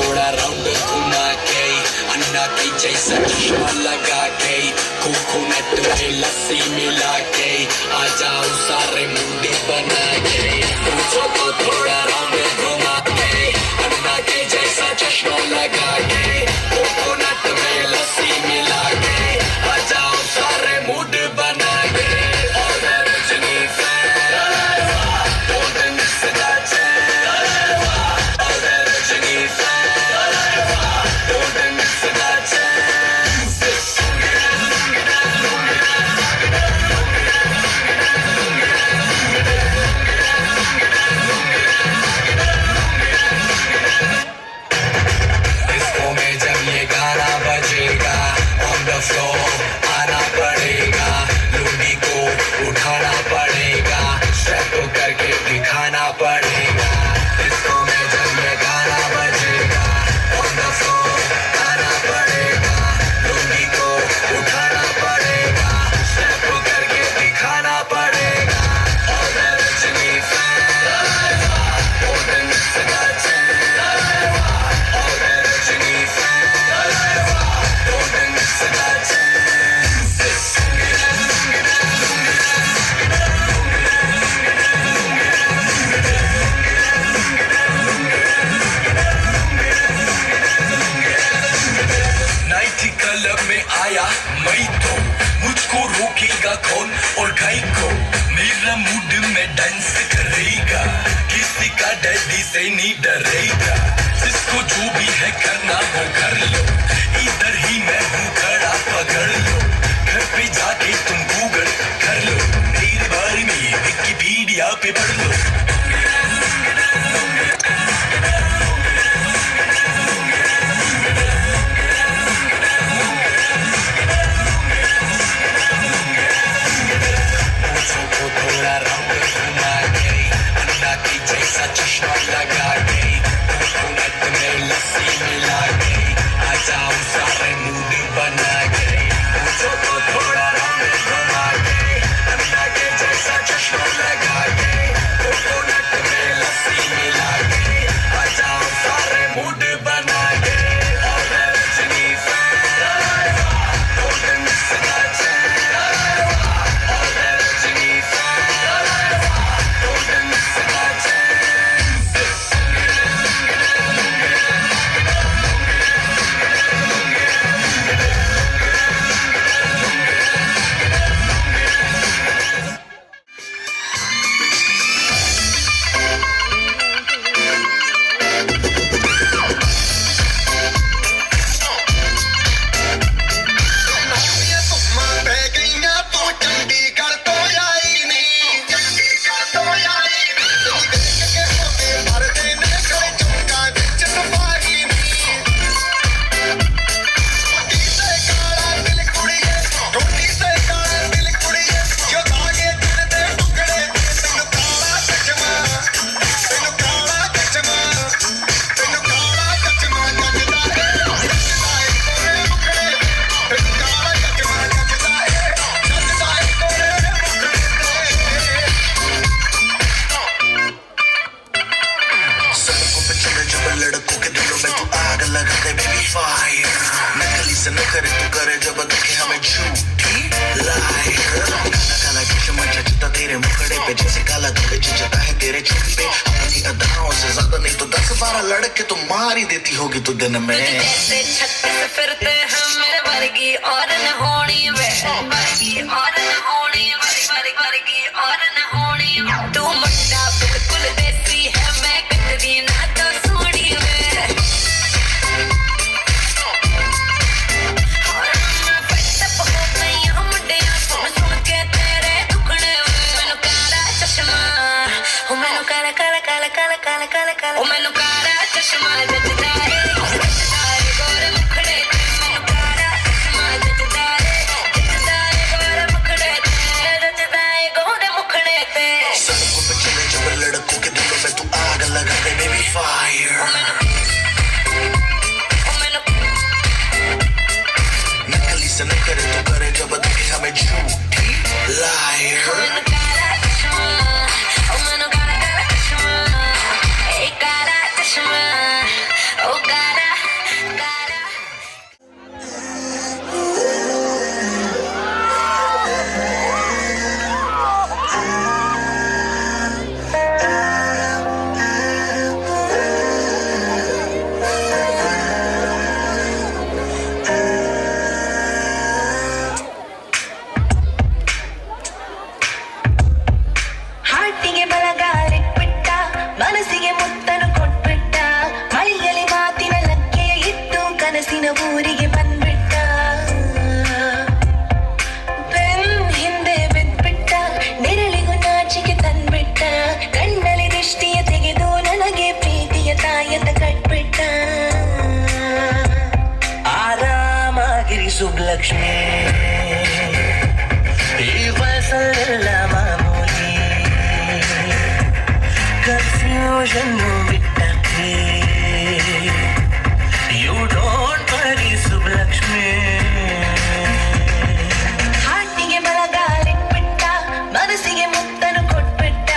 थोड़ा राउंड घुमा के अन्ना की जैसा चश्मा लगा के कोकोनट में लस्सी मिला के आ जाओ सारे मुंडे बना के पूछो तो थोड़ा राउंड घुमा के अन्ना की जैसा चश्मा लगा के कोकोनट में लस्सी मिला के आ जाओ सारे मूड बना के और रजनी आना पड़ेगा लुंगी को उठाना पड़ेगा स्टेप करके दिखाना पड़ेगा इसको में जब ये गाना बजेगा ऑन द फ्लोर आना पड़ेगा लुंगी को उठाना पड़ेगा स्टेप करके दिखाना पड़ेगा और रजनी क्लब में आया मैं तो मुझको रोकेगा कौन और गाय को मेरा मूड में डांस करेगा किसी का डैडी से नहीं डरेगा जिसको जो भी है करना वो कर लो इधर ही मैं हूँ खड़ा पकड़ लो घर पे जाके तुम गूगल कर लो मेरे बारे में विकिपीडिया पे पढ़ लो थोड़ा राउंड घुमा के अन्ना की जैसा चश्मा लगा के कोकोनट में लस्सी मिला के आ जाओ सारे मूड बना के पूछो तो थोड़ा राउंड घुमा के अन्ना के जैसा चश्मा लगा के कोकोनट में लस्सी मिला के आ जाओ सारे मूड बना के और रजनी तेरे मुखड़े पे जैसे काला धब्बे चिचता है तेरे चेहरे पे अपनी अदाओं से ज्यादा नहीं तो 10-12 लड़के तो मार ही देती होगी तू दिन में जैसे छत पे फिरते हैं मेरे वर्गी और न होनी वे वर्गी और न होनी वर्गी और न होनी तू मुट्ठा बिल्कुल देसी है मैं कटरी ना तो सोनी वे ओ मैनू काला चश्मा जचदा है गोरे मुखड़े मैनू काला चश्मा जचदा है गोरे मुखड़े जचदा है गोरे मुखड़े ते सड़कों पे चले जब लड़कों के दिलों में तू आग लगा दे बेबी फायर नकली से न करे तो करे जब देखे हमें झूठी लायर मैनू काला चश्मा ओ मैनू काला चश्मा काला चश्मा ओ काला ಬಲಗಾಲಿಟ್ಬಿಟ್ಟ, ಮನಸ್ಸಿಗೆ ಮುತ್ತನು ಕೊಟ್ಬಿಟ್ಟ, ಮಳೆಯಲ್ಲಿ ಮಾತಿನ ಲಕ್ಕೆಯ ಇಟ್ಟು ಕನಸಿನ ಊರಿಗೆ ಬಂದ್ಬಿಟ್ಟ. ಬೆನ್ ಹಿಂದೆ ಬಿದ್ಬಿಟ್ಟ, ನೆರಳಿಗೂ ನಾಚಿಕೆ ತಂದ್ಬಿಟ್ಟ, ಕಣ್ಣಲ್ಲಿ ದೃಷ್ಟಿಯ ತೆಗೆದು ನನಗೆ ಪ್ರೀತಿಯ ತಾಯತ ಕಟ್ಬಿಟ್ಟ. ಆರಾಮಾಗಿರಿ ಸುಬ್ಲಕ್ಷ್ಮಿ, ಈ ವಯಸ್ಸಲ್ಲೆಲ್ಲ ಮಾಮೂಲಿ, ಕನ್ಫ್ಯೂಷನ್ ಬಿಟ್ಟೆ, ಯು ಡೋಂಟ್ ವರಿ ಸುಬ್ಲಕ್ಷ್ಮಿ. ಹಾಟಿಗೆ ಬಲಗಾಲಿಟ್ಬಿಟ್ಟ, ಮನಸ್ಸಿಗೆ ಮುತ್ತನು ಕೊಟ್ಬಿಟ್ಟ,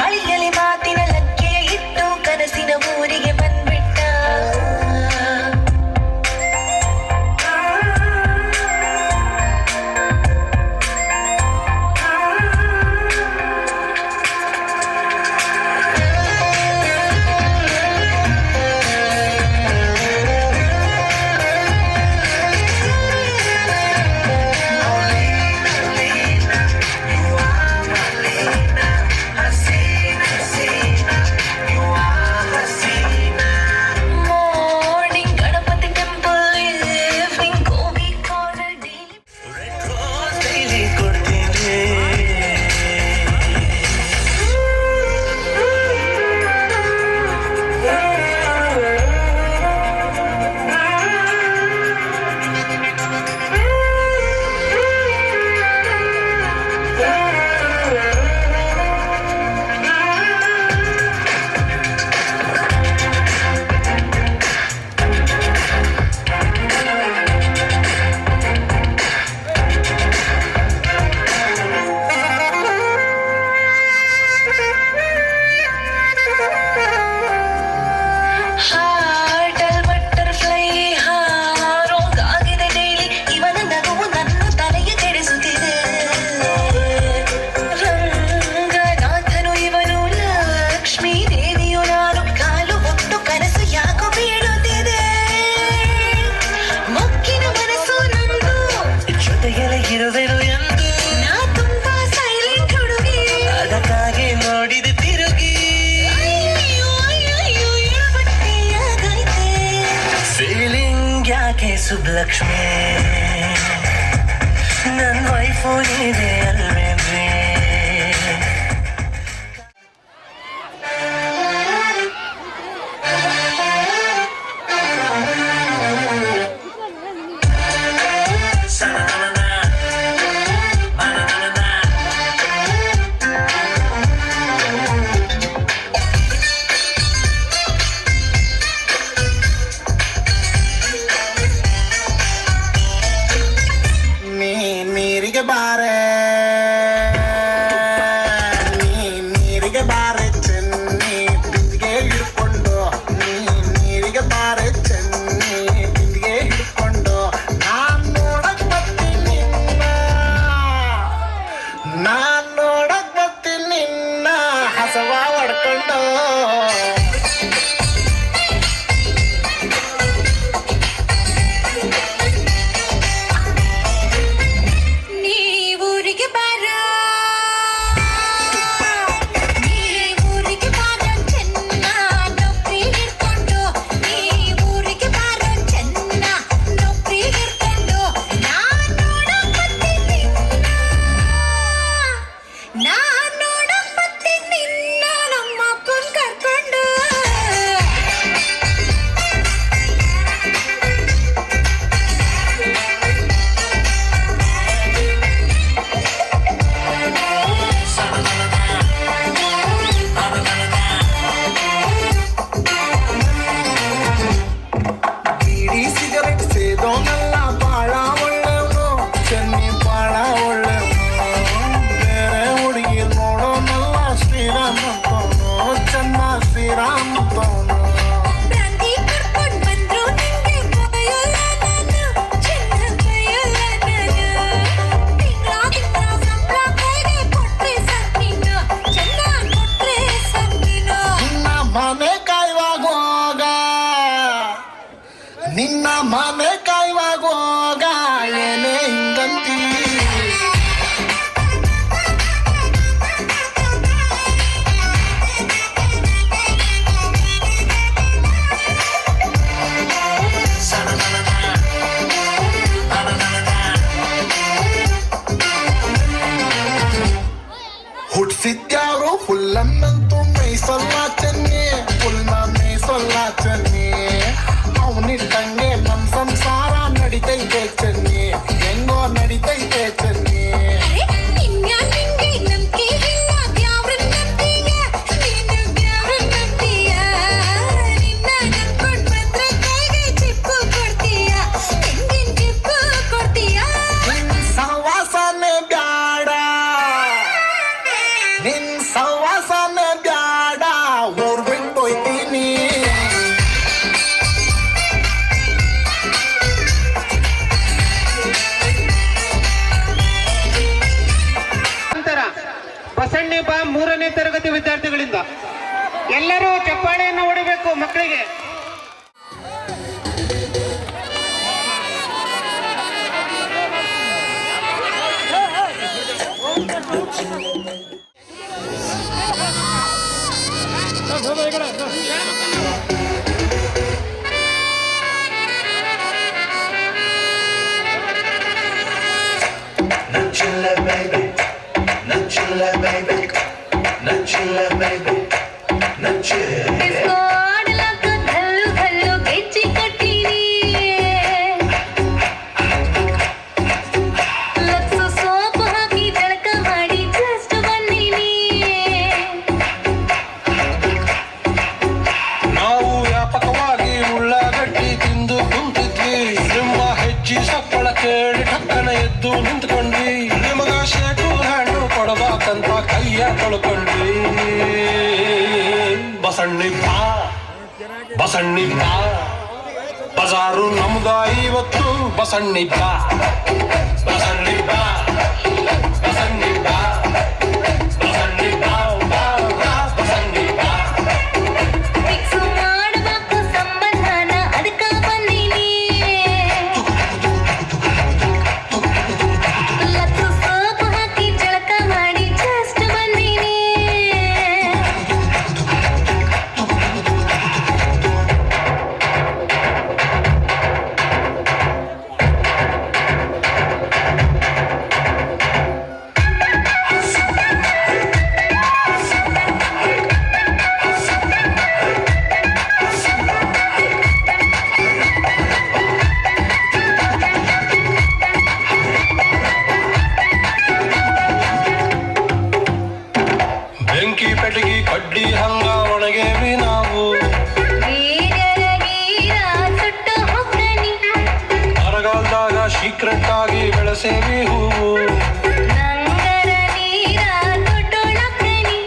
ಮಳೆಯಲ್ಲಿ ಮಾತಿನ ಲಕ್ಕೆಯ ಇಟ್ಟು ಕನಸಿನ ಊರಿಗೆ ಬಂದ್ಬಿಟ್ಟ. Morning Ganapati temple, evening gobi corner, daily red rose daily ಕೊಡ್ತೀನಿ, ಹಾರ್ಟಲ್ ಬಟರ್ಫ್ಲೈ ಹಾರೋಗಾಗಿದೆ ಡೈಲಿ, ಇವನ ನಗುವು ನನ್ನ ತಲೆಗೆ ಕೆಡಿಸುತ್ತಿದೆ. ರಂಗನಾಥನು ಇವನು, ಲಕ್ಷ್ಮೀ ದೇವಿಯು ನಾನು, ಕಾಲು ಒಟ್ಟು ಕನಸು ಯಾಕೋ ಬೀಳುತ್ತಿದೆ. ಮೊಕ್ಕಿನ ಮನಸ್ಸು ನಂದು, ಜೊತೆಗೆಲ್ಲ ಇರುವೆನು ಎಂದು ನಾ ತುಂಬಾ ಸೈಲೆಂಟ್ ಹುಡುಗಿ. ಅದಕ್ಕಾಗಿ ನೋಡಿದೆ ತಿರುಗಿ, ಅಯ್ಯಯ್ಯೋ ಅಯ್ಯಯ್ಯೋ ಎಡವಟ್ಟೆಯಾಗೈತೆ. ಫೀಲಿಂಗ್ ಯಾಕೆ ಸುಬ್ಲಕ್ಷ್ಮಿ, ನನ್ನ ವೈಫು ನೀವೇ ಅಲ್ವೇನ್ರಿ. ನೀರಿಗೆ ಬಾರೆ, ನೀರಿಗೆ ಬಾರೆ ಚೆನ್ನಿ ಬಿಂದಿಗೆ ಹಿಡ್ಕೊಂಡು, ನೀರಿಗೆ ಬಾರೆ ಚೆನ್ನಿ ಬಿಂದಿಗೆ ಹಿಡ್ಕೊಂಡು, ನಾನ್ ನೋಡಕ್ ಬರ್ತೀನಿ ನಿನ್ನ, ನಾನ್ ನೋಡಕ್ ಬರ್ತೀನಿ ನಿನ್ನ ಹಸವ ಹೊಡ್ಕೊಂಡು. ನೀ ಊರಿಗೆ ಬಾರ, ನೀ ಊರಿಗೆ ಬಾರ ಚೆನ್ನ, ನೌಕರಿ ಹಿಡ್ಕೊಂಡು, ನೀ ಊರಿಗೆ ಬಾರ ಚೆನ್ನ, ನೌಕರಿ ಹಿಡ್ಕೊಂಡು, ನಾನ್ ನೋಡಕ್ ಬರ್ತೀನಿ ನಿನ್ನ, ನಾನ್ ನೋಡಕ್ ಬರ್ತೀನಿ ನಿನ್ನ, ನಮ್ಮ ಅಪ್ಪನ್ ಕರ್ಕೊಂಡು. ಬೀಡಿ ಸಿಗರೆಟ್ ಸೇದೋನಲ್ಲ ಬಾಳ ಒಳ್ಳೆವನು, ಚೆನ್ನಿ ಬಾಳ ಒಳ್ಳೆವನು, ಬೇರೆ ಹುಡುಗಿ ನೋಡೋನಲ್ಲ ಶ್ರೀರಾಮಂತವನು, ಚೆನ್ನ ಶ್ರೀರಾಮಂತವನು. ಬ್ರಾಂತಿ ಕರ್ಕೊಂಡ್ ಬಂದ್ರು ನಿಂಗೆ ಬಯಲ್ಲ ನಾನು, ಚೆನ್ನ ಬಯಲ್ಲ ನಾನು. ತಿಂಗ್ಳ ಸಂಬಳ ಕೈಗೆ ಕೊಟ್ರೆ ಸಾಕ್ ನೀನು, ಚೆನ್ನ ಕೊಟ್ರೆ ಸಾಕ್ ನೀನು. ನಿನ್ನ ಮನೆ ಕಾಯುವಾಗ, ನಿನ್ನ ಮನೆ ಕಾಯುವಾಗ ಏನೇ ಹಿಂಗಂತಿ. ಕಡೆಯಿಂದ. ಎಲ್ಲರೂ ಚಪ್ಪಾಳೆಯನ್ನು ಹೊಡಿಬೇಕು ಮಕ್ಕಳಿಗೆ. Nachula baby, Nachula baby, Nachula baby, Nachula. इसको आडलक घल्लू घल्लू ಗೆಜ್ಜಿ ಕಟ್ಟಿನಿ ಲಕ್ಸು ಸೋಪು ಹಾಕಿ ಜಳಕ ಮಾಡಿ ಜಸ್ಟ್ ಬಂದಿನಿ ನಾವು ವ್ಯಾಪಕವಾಗಿ ಉಳ್ಳಾಗಡ್ಡಿ ತಿಂದು ಕುಂತಿದ್ವಿ. ನಿಮ್ಮ ಹೆಚ್ಚಿ ಸಪ್ಪಳ ಕೇಳಿ ಠಕ್ಕನ ಎದ್ದು ನಿಂತ್ಕೊಂಡ್ವಿ. ನಿಮಗ ಶೇಕು ಹಣ್ಣು ಕೊಡಬೇಕಂತ ಕೈಯ ತೊಳ್ಕೊಂಡ್ವಿ. ಬಸಣ್ಣಿ ಬಾ ಬಸಣ್ಣಿ ಬಾ ಬಜಾರು ನಮ್ದ ಇವತ್ತು. ಬಸಣ್ಣಿ ಬಾ ಬಸಣ್ಣಿ ಬಾ ಬಸಣ್ಣಿ ಬಾ ಬಸಣ್ಣಿ ಬಾ ಬಾ ಬಾ ಬಸಣ್ಣಿ ಬಾ. ಫಿಕ್ಸು ಮಾಡಬೇಕು ಸಂಬಂಧನ ಅದಕ್ಕ ಬಂದಿನಿ ಲಕ್ಸು ಸೋಪು ಹಾಕಿ ಜಳಕ ಮಾಡಿ ಜಸ್ಟ್ ಬಂದಿನಿ ಬೆಂಕಿ ಪೆಟಗಿ ಕಡ್ಡಿ ಹಂಗ ಒಣಗೇವಿ ನಾವು. ವೀರ್ಯರ ಗೀರ ಸುಟ್ಟು ಹೊಕ್ಕನಿ ಬರಗಾಲದಾಗ ಸೀಕ್ರೆಟ್ ಆಗಿ ಬೆಳೆಸೇವಿ ಹೂವು. ನಂಗರ ನೀರ ತೊಟ್ಟೊಳಕ್ಕನಿ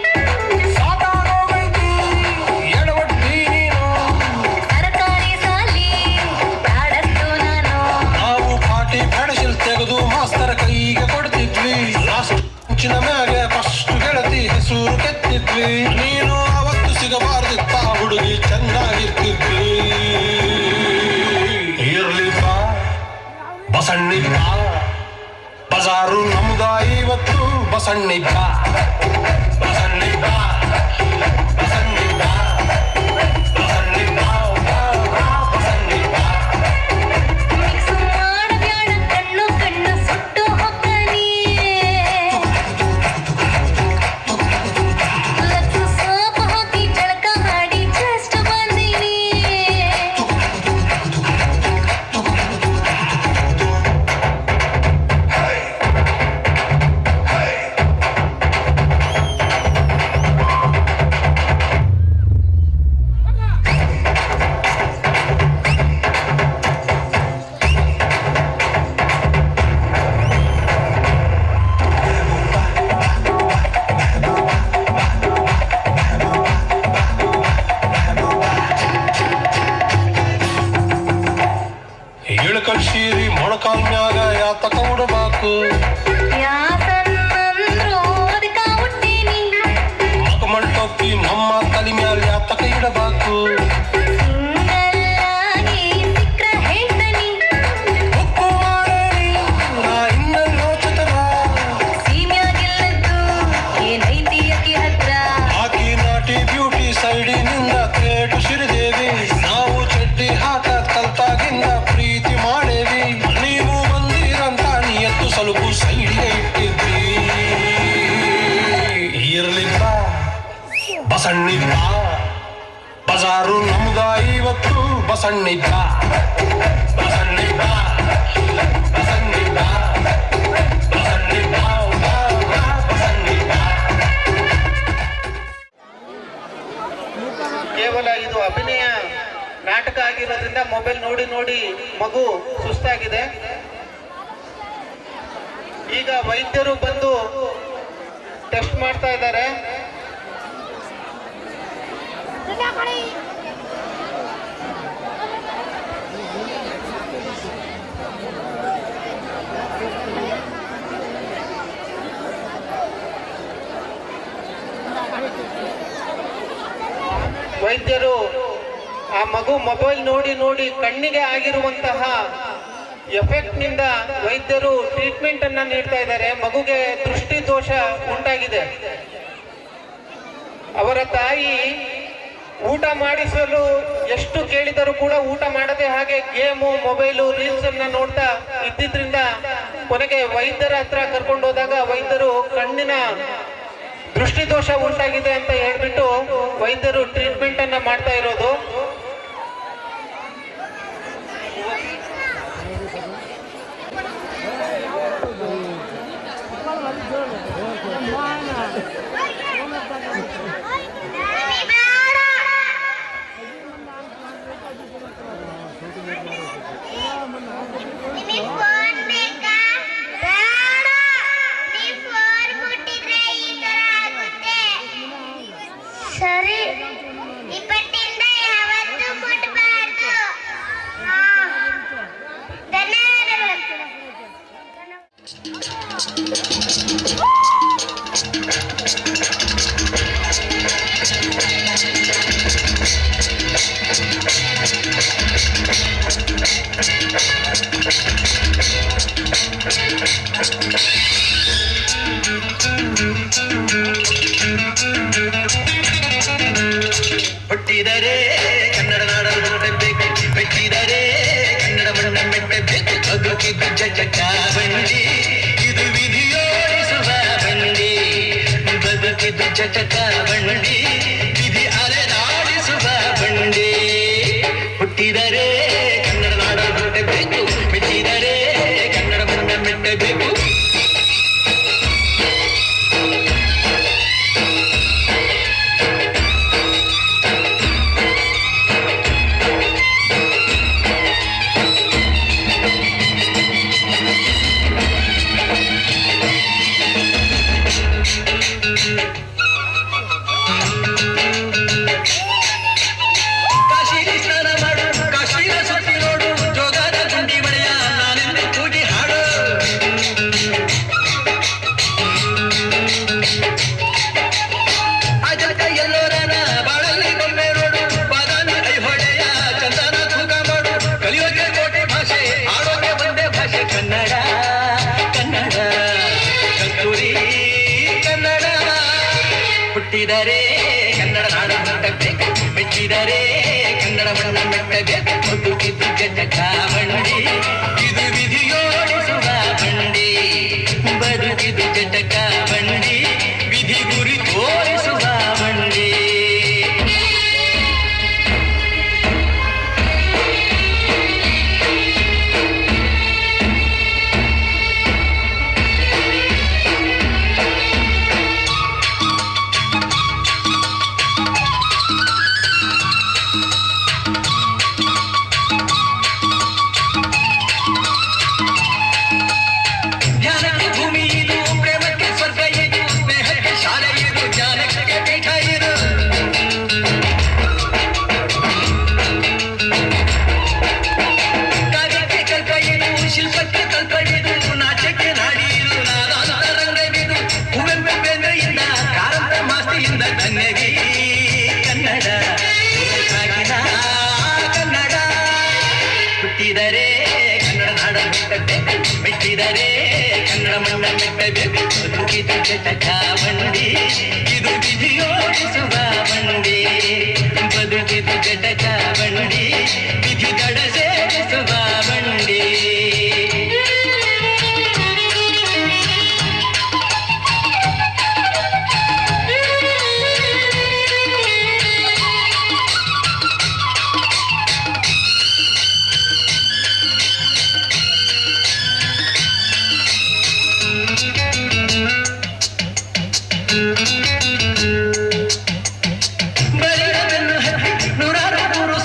ಸಾಕಾಗೋಗೈತಿ ಎಡವಟ್ಟಿ ನೀನು. ತರಕಾರಿ ಸಾಲಿ ಕಾಡಸ್ತು ನಾನು ನಾವು ಪಾಟಿ ಪೆಡಸಿಲ್ ತೆಗೆದು ಮಾಸ್ತರ ಕೈಗೆ ಕೊಡ್ತಿದ್ವಿ. ಲಾಸ್ಟ್ ಮುಂಚಿನ ಮ್ಯಾಗೆ ಫಸ್ಟ್ ಗೆಳತಿ ಹೆಸರು ಕೆತ್ತಿದ್ವಿ. ನೀನು ಅವತ್ತು ಸಿಗಬಾರ್ದಿತ್ತ ಹುಡುಗಿ ಚೆನ್ನಾಗಿರ್ತಿದ್ವಿ. ಇರ್ಲಿ ಬಾ ಬಸಣ್ಣಿ ಬಾ ಬಜಾರು ನಮ್ದ ಇವತ್ತು. ಬಸಣ್ಣಿ ಬಾ ಬಸಣ್ಣಿ ಬಾ ಬಸಣ್ಣಿ ಬಾ ಬಸಣ್ಣಿ ಬಾ ಬಾ ಬಾ ಬಸಣ್ಣಿ ಬಾ. ಮಿಕ್ಸು ಮಾಡಬ್ಯಾಡ ಕಣ್ಣು ಕಣ್ಣು ಸುಟ್ಟು ಹೊಕ್ಕನಿ ಲಕ್ಸು ಸೋಪು ಹಾಕಿ ಜಳಕ ಮಾಡಿ ಜಸ್ಟ್ ಬಂದಿನಿ ಇಳಕಲ್ ಸೀರಿ ಮೊಣಕಾಲ್ ಮ್ಯಾಗ ಯಾತಕ ಉಡಬೇಕು. ಯಾತನ್ನಂದ್ರು ಅದಕ್ಕ ಹುಟ್ಟಿನಿ ಮಕಮಲ್ ಟೊಪ್ಪಿ ನಮ್ಮ ತಲೆ ಮ್ಯಾಲ ಯಾತಕ ಇಡಬೇಕು. ಸಿಂಗಲ್ಲಾಗಿ ಸಿಕ್ರ ಹೇಳ್ತನಿ ಉಪ್ಪು ಮಾಡೇನಿ ನಾ ಇನ್ನೆಲ್ಲೋ ಚತನ. ಸೀಮ್ಯಾಗಿಲ್ಲದ್ದು ಏನೈತಿ ಅಕ್ಕಿ ಹತ್ರ ಆಕಿ ನಾಟಿ ಬ್ಯೂಟಿ ಸೈಡಿನಿಂದ ತೇಟು ಸಿರಿದೇವಿ. ನಾವು ಚಡ್ಡಿ ಹಾಕದ್ ಕಲ್ತಾಗಿಂದ ಪ್ರೀತಿ ಮಾಡೇವಿ. ನೀವು ಬಂದಿರಂತ ನಿಯತ್ತು ಸಲುಕು ಸೈಡಿಗೆ ಇಟ್ಟಿದ್ವಿ. ಇರ್ಲಿ ಬಾ ಬಸಣ್ಣಿ ಬಾ ಬಜಾರು ನಮ್ದ ಇವತ್ತು. ಬಸಣ್ಣಿ ಬಾ ಬಸಣ್ಣಿ ಬಾ ಬಸಣ್ಣಿ ಬಾ ಬಸಣ್ಣಿ ಬಾ ಬಾ ಬಾ ಬಸಣ್ಣಿ ಬಾ. ಕೇವಲ ಇದು ಅಭಿನಯ ನಾಟಕ ಆಗಿರೋದ್ರಿಂದ ಮೊಬೈಲ್ ನೋಡಿ ನೋಡಿ ಮಗು ಸುಸ್ತಾಗಿದೆ. ಈಗ ವೈದ್ಯರು ಬಂದು ಟೆಸ್ಟ್ ಮಾಡ್ತಾ ಇದ್ದಾರೆ. ವೈದ್ಯರು ಆ ಮಗು ಮೊಬೈಲ್ ನೋಡಿ ನೋಡಿ ಕಣ್ಣಿಗೆ ಆಗಿರುವಂತಹ ಎಫೆಕ್ಟ್ ನಿಂದ ವೈದ್ಯರು ಟ್ರೀಟ್ಮೆಂಟ್ ಅನ್ನ ನೀಡ್ತಾ ಇದ್ದಾರೆ. ಮಗುಗೆ ದೃಷ್ಟಿ ದೋಷ ಉಂಟಾಗಿದೆ. ಅವರ ತಾಯಿ ಊಟ ಮಾಡಿಸಲು ಎಷ್ಟು ಕೇಳಿದರೂ ಕೂಡ ಊಟ ಮಾಡದೆ ಹಾಗೆ ಗೇಮು, ಮೊಬೈಲು, ರೀಲ್ಸ್ ಅನ್ನ ನೋಡ್ತಾ ಇದ್ದಿದ್ರಿಂದ ಕೊನೆಗೆ ವೈದ್ಯರ ಹತ್ರ ಕರ್ಕೊಂಡು ಹೋದಾಗ ವೈದ್ಯರು ಕಣ್ಣಿನ ದೃಷ್ಟಿದೋಷ ಉಂಟಾಗಿದೆ ಅಂತ ಹೇಳ್ಬಿಟ್ಟು ವೈದ್ಯರು ಟ್ರೀಟ್ಮೆಂಟ್ ಅನ್ನ ಮಾಡ್ತಾ ಇರೋದು. ಸರಿ, ಇಪ್ಪತ್ತಿಂದ ಯಾವತ್ತೂ ಮುಟ್ಬಾರ್ದು. ಧನ್ಯವಾದಗಳು. ಹುಟ್ಟಿದರೆ ಕನ್ನಡ ನಾಡನ್ನು ಮೆಟ್ಟಬೇಕು, ಮೆಟ್ಟಿದರೆ ಕನ್ನಡ ಮಣ್ಣ ಮೆಟ್ಟಬೇಕು. ಬದುಕಿದ್ದು ಜಟಕ ಬಂಡಿ, ಇದು ವಿಧಿಯೋಡಿಸುವ ಬಂಡಿ. ಬದುಕಿದ್ದು ಜಟಕ ಬಂಡಿ, ವಿಧಿ ಅಲೆದಾಡಿಸುವ ಬಂಡಿ. ಹುಟ್ಟಿದರೆ ಕನ್ನಡ ನಾಡನ್ನು ಮೆಟ್ಟಬೇಕು, ಮೆಟ್ಟಿದರೆ ಕನ್ನಡ ಮಣ್ಣ ಮೆಟ್ಟಬೇಕು. ಕಾಶಿಗೆ ಸ್ನಾನ ಮಾಡು, ಕಾಶ್ಮೀರ ಸುತ್ತಿ ನೋಡು, ಜೋಗದ ಗುಂಡಿ ಮಳೆಯ ನಾನೆಂದು ಕೂಗಿ ಹಾಡು. ಅಜಕ ಎಲ್ಲೋರನ ಬಾಳಲ್ಲಿ ಗೊಂಬೆ ನೋಡು, ಬಾದಾಮಿ ಐಹೊಳೆಯ ಚಂದನ ತೂಕ ಮಾಡು. ಕಲಿಯೋಕೆ ಕೋಟೆ ಭಾಷೆ, ಆಡೋಕೆ ಒಂದೇ ಭಾಷೆ ಕನ್ನಡ. ಕನ್ನಡ ಕಸ್ತೂರಿ ಕನ್ನಡ. ಹುಟ್ಟಿದರೆ ಕನ್ನಡ ನಾಡನ್ನು ಮೆಟ್ಟಬೇಕು, ಮೆಟ್ಟಿದರೆ ಕನ್ನಡ ಮಣ್ಣ ಮೆಟ್ಟಬೇಕು. ಬದುಕಿದ್ದು ಜಟಕ ಬಂಡಿ, ಇದು ವಿಧಿಯೋಡಿಸುವ ಬಂಡಿ. ಬದುಕಿದ್ದು ಜಟಕ ಬಂಡಿ, ವಿಧಿ ಗುರಿ ತೋರಿಸುವ ಬಂಡಿ. ಧ್ಯಾನಕ್ಕೆ ಭೂಮಿ ಇದು, ಪ್ರೇಮಕ್ಕೆ ಸ್ವರ್ಗ ಇದು, ಸ್ನೇಹಕ್ಕೆ ಶಾಲೆ ಇದು, ಜ್ಞಾನಕ್ಕೆ ಪೀಠ ಇದು. ಕಾವ್ಯಕ್ಕೆ ಕಲ್ಪ ಇದು, ಶಿಲ್ಪಕ್ಕೆ ಕಲ್ಪ ಇದು, ನಾಟ್ಯಕ್ಕೆ ನಾಡಿ ಇದು, ನಾದಾಂತ ರಂಗವಿದು. ಕುವೆಂಪು ಬೇಂದ್ರೆಯಿಂದ, ಕಾರಂತ ಮಾಸ್ತಿಯಿಂದ ಕನ್ನಡಿ ಕನ್ನಡ ಸಾಗಿದ ಕನ್ನಡ. ಹುಟ್ಟಿದರೆ ಕನ್ನಡ ನಾಡನ್ನು ಮೆಟ್ಟಬೇಕು, ಮೆಟ್ಟಿದರೆ ಕನ್ನಡ ಮಣ್ಣ ಮೆಟ್ಟಬೇಕು. ಬದುಕಿದು ಜಟಕ ಬಂಡಿ, ಇದು ವಿಧಿಯೋಡಿಸುವ ಬಂಡಿ. ಬದುಕಿದು ಜಟಕ ಬಂಡಿ, ವಿಧಿ ದಡ ಸೇರಿಸುವ ಬಂಡಿ. ಬರೆಯದನ್ನು ಹತ್ತಿ ನೂರಾರು ಮೂರು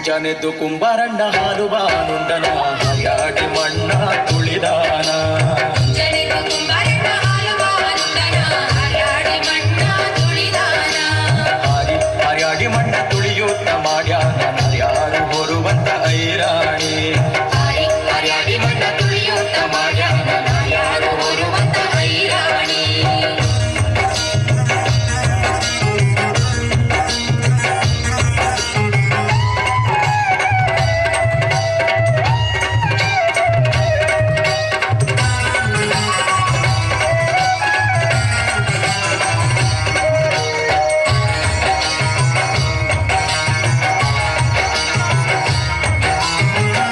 ಮುಂಜಾನೆದ್ದು ಕುಂಬಾರಣ್ಣ ಹಾಲು ಬಾನುಂಡನ ಹರಿಯಾಡಿ ಮಣ್ಣ ತುಳಿದಾನ ಜನಿಗೂ ಕುಂಬಾರಣ್ಣ ಹಾಲು ಬಾನುಂಡನ ಹರಿಯಾಡಿ ಮಣ್ಣ ತುಳಿದಾನ ಹರಿಯಾಡಿ ಮಣ್ಣ ತುಳಿಯುತ್ತ ಮಾಡ್ಯಾನ ಯಾರು ಹೊರುವಂತ ಐರಾಣಿ ಹರಿಯಾಡಿ ಮಣ್ಣ ತುಳಿಯುತ್ತ ಮಾಡ್ಯಾನ ಯಾರು ಹೊರುವಂತ ಐರಾಣಿ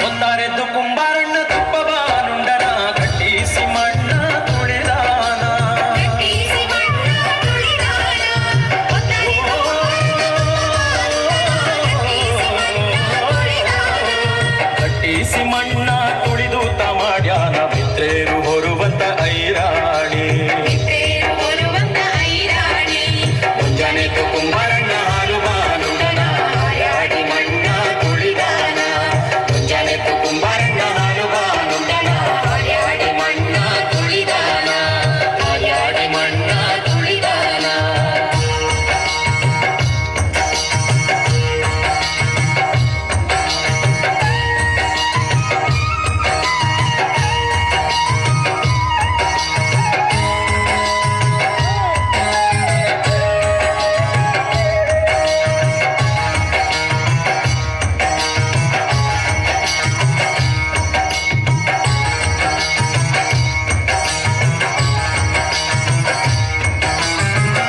ಒಂದಾರೆದ್ದು ಕುಂಬಾರಣ್ಣ ತುಪ್ಪ ಬಾನುಂಡನ ಗಟ್ಟಿಸಿ ಮಣ್ಣ ತುಳಿದಾನ ಗಟ್ಟಿಸಿ ಮಣ್ಣ ತುಳಿದಾನ ಗಟ್ಟಿಸಿ ಮಣ್ಣ ತುಳಿದು ಮಾಡ್ಯಾನ ಮಿತ್ರೇರು ಹೊರುವಂತ ಐರಾಣಿ ಹೊರುವಂತ ಐರಾಣಿ ಮುಂಜಾನೆದ್ದು ಕುಂಬಾರಣ್ಣ ಹಾಲು ಬಾನುಂಡನ ಹರಿಯಾಡಿ ಮಣ್ಣ ತುಳಿದಾನ ಮುಂಜಾನೆದ್ದು ಕುಂಬಾರಣ್ಣ ಹಾಲು ಬಾನುಂಡನ ಹರಿಯಾಡಿ ಮಣ್ಣ ತುಳಿದಾನ ಹರಿಯಾಡಿ ಮಣ್ಣ ತುಳಿದಾನ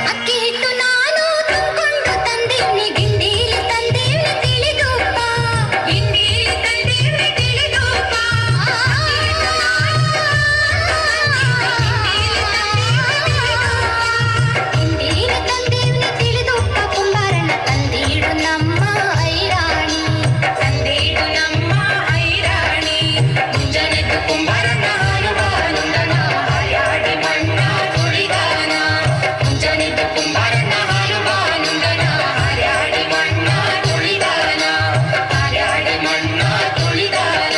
ಅಕ್ಕಿ ಹಿಟ್ಟು ನಾನು ತುಂಬಿಕೊಂಡು ತಂದೀನಿ ಗಿಂಡೀಲಿ ತಂದೀನಿ ತಿಳಿದೂಪ ಗಿಂಡೀಲಿ ತಂದೀವಿ ತಿಳಿದೂಪ ಗಿಂಡೀಲಿ ತಂದೀನಿ ತಿಳಿದೂಪ ಕುಂಬಾರಣ್ಣ ತಂದೀಡು ನಮ್ಮ ಐರಾಣಿ ತಂದೀಡು ನಮ್ಮ ಐರಾಣಿ ಮುಂಜಾನೆದ್ದು ಕುಂಬಾರಣ್ಣ ಹಾಲು ಬಾನುಂಡನ ಹರಿಯಾಡಿ ಮಣ್ಣ ತುಳಿದಾನ ಮುಂಜಾನೆದ್ದು ಕುಂಬಾರಣ್ಣ ಹಾಲು ಬಾನುಂಡನ ಹರಿಯಾಡಿ ಮಣ್ಣ ತುಳಿದಾನ ಹರಿಯಾಡಿ ಮಣ್ಣ ತುಳಿದಾನ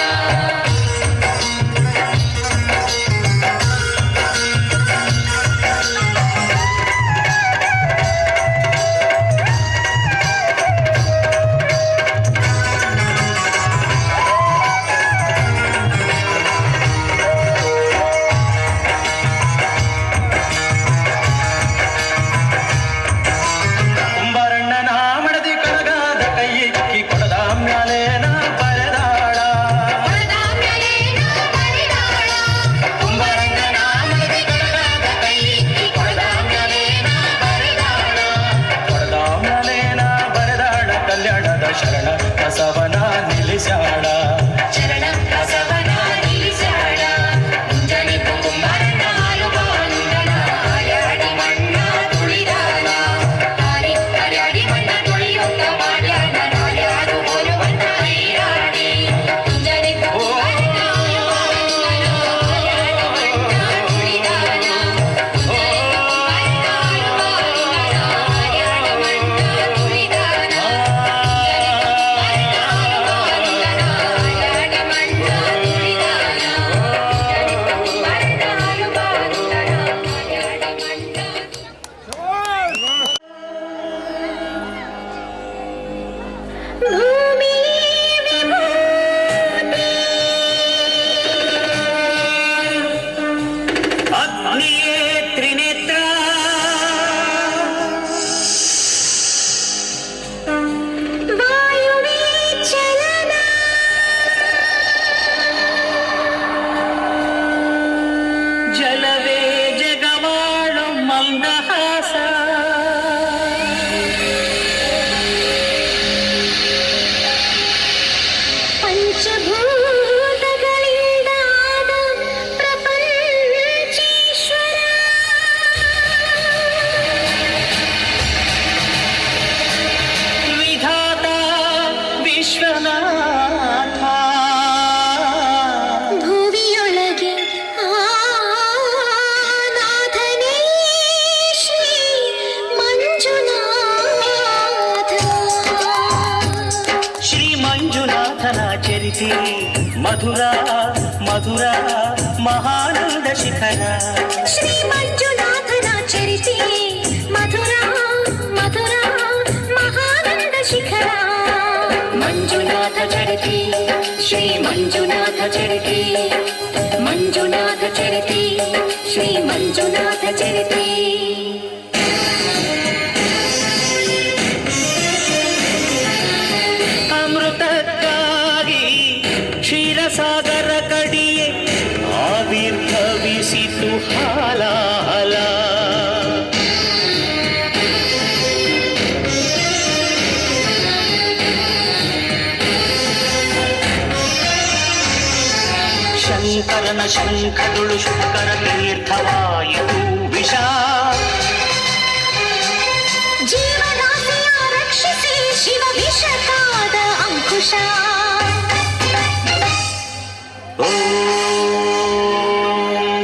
ಕುಂಬಾರಣ್ಣನ ಮಡದಿ ಕಣಗಾದ ಕೈ ಇಕ್ಕಿ ಕೊಡದ ಮ್ಯಾಲೇನ ಬರೆದಾಳ ಹೊಡೆದ ಮೇಲೇನ ಬರಿದಾಳ ಕುಂಬಾರಣ್ಣನ ಮಡದಿ ಕಣಗಾದ ಕೈ ಇಕ್ಕಿ ಕೊಡದ ಮೇಲೇನ ಬರಿದಾಳ ಕೊಡದ ಮ್ಯಾಲೇನ ಬರೆದಾಳ ಕಲ್ಯಾಣದ ಶರಣ ಬಸವನ ನಿಲ್ಲಿಸ್ಯಾಳ ಶರಣ ಬಸವನ ನಿಲ್ಲಿಸ್ಯಾಳ ಮುಂಜಾನೆದ್ದು ಕುಂಬಾರಣ್ಣ ಹಾಲು ಬಾನುಂಡನ ಹರಿಯಾಡಿ ಮಣ್ಣ ತುಳಿದಾನ ಹರಿಯಾಡಿ ಮಣ್ಣ ತುಳಿಯುತ್ತ ಮಾಡ್ಯಾನ ಯಾರು ಹೋಲುವಂತ ಐರಾಣಿ ಮುಂಜಾನೆದ್ದು ಕುಂಬಾರಣ್ಣ ಹಾಲು ಬಾನುಂಡನ ಹರಿಯಾಡಿ ಮಣ್ಣ ತುಳಿದಾನ ಮುಂಜಾನೆದ್ದು ಕುಂಬಾರಣ್ಣ ಹಾಲು ಬಾನುಂಡನ ಹರಿಯಾಡಿ ಮಣ್ಣ ತುಳಿದಾನ ಮುಂಜಾನೆದ್ದು ಕುಂಬಾರಣ್ಣ ಹಾಲು ಬಾನುಂಡನ ಚರಿತಿ ಮಧುರ ಮಧುರ ಮಹಾನಂದ ಶಿಖರ ಶ್ರೀ ಮಂಜುನಾಥನ ಚರಿತಿ ಮಧುರ ಮಧುರ ಮಹಾನಂದ ಶಿಖರ ಮಂಜುನಾಥ ಚರಿತಿ ಶ್ರೀ ಮಂಜುನಾಥ ಚರಿತಿ ಮಂಜುನಾಥ ಚರಿತಿ ಶ್ರೀ ಮಂಜುನಾಥ ಚರಿತಿ ಅಮೃತಕ್ಕಾಗಿ ಕ್ಷೀರಸಾಗರ ಕಡಿಯೆ ಆವಿರ್ಭವಿಸಿತು ಹಾಲಾಹಲ ಶಂಕರನ ಶಂಖದುಳು ಶುಕರ ತೀರ್ಥವಾಯಿತು ವಿಷ ಜೀವದಾಸೆಯ ರಕ್ಷಿಸಿ ಶಿವ ವಿಷಕಾದ ಅಂಕುಶ ಓಂ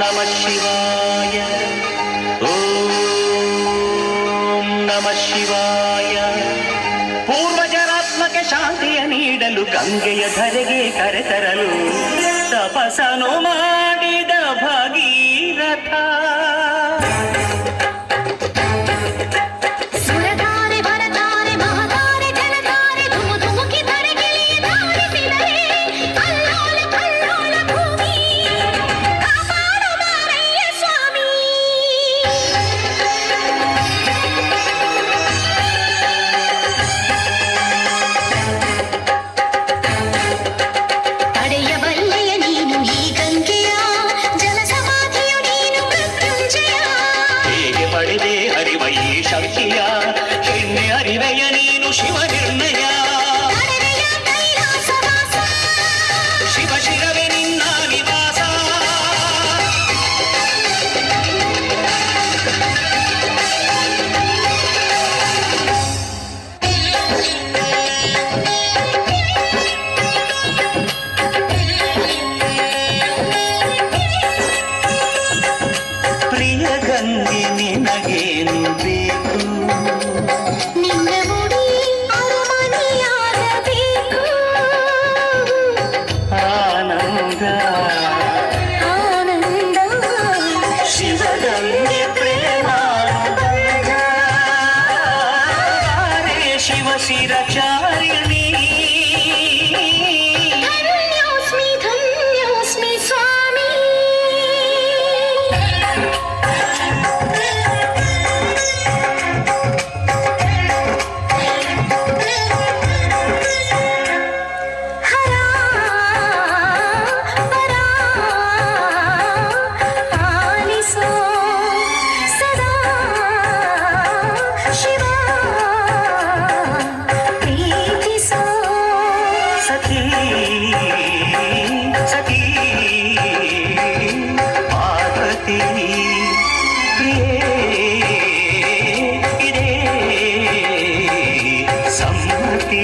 ನಮಃ ಶಿವಾಯ ಓಂ ನಮಃ ಶಿವಾಯ ಪೂರ್ವಜರಾತ್ಮಕ್ಕೆ ಶಾಂತಿಯ ನೀಡಲು ಗಂಗೆಯ ಧರೆಗೆ ಕರೆತರಲು ತಪಸನು ಮಾಡಿದ ಭಗೀರಥ ಸುರತಾರೆ ಭರತಾರೆ ಮಹತಾರೆ ಜನತಾರೆ ಧುಮು ಧುಮುಕಿ ಧರೆಗಿಳಿಯ ಧಾರಿಸಿದರೆ ಅಲ್ಲೋಲ ಕಲ್ಲೋಲ ಭೂಮಿ ಕಾಪಾಡು ಮಾರಯ್ಯ ಸ್ವಾಮಿ ತಡೆಯಬಲ್ಲೆಯ ನೀನು ಈ ಗಂಗೆಯ ಜಲ ಸಮಾಧಿಯು ನೀನು ಮೃತ್ಯುಂಜಯ ಹೇಗೆ ಪಡೆದೆ ಹರಿವ ಈ ಶಕ್ತಿಯ ಎಣ್ಣೆ ಅರಿವೆಯ ನೀನು ಶಿವ ನಿರ್ಣಯ ತಡೆವೆಯ ಕೈಲಾಸವಾಸ ಶಿವ ಶಿರವೇ ನಿನ್ನ ನಿವಾಸ ಪ್ರಿಯ ಗಂಗೆ ನಿನಗೇನು ಬೇಕು ನಿನ್ನ ಮುಡಿ ಅರಮನೆಯಾಗಬೇಕು ಆನಂದ ಆನಂದ ಶಿವಗಂಗೆ ಪ್ರೇಮಾನುಬಂಧ ಶಿವ ಶಿರಚಾರಿಣಿ ಧನ್ಯೋಸ್ಮಿ ಧನ್ಯೋಸ್ಮಿ ಸ್ವಾಮಿ ಹರ ಪರ ಆಲಿಸೋ ಸದಾ ಶಿವ ಪ್ರೀತಿಸೋ ಸಖಿ ಸಖಿ ಪಾರ್ವತಿ ಪ್ರಿಯೇ ಇದೇ ಸಮ್ಮತಿ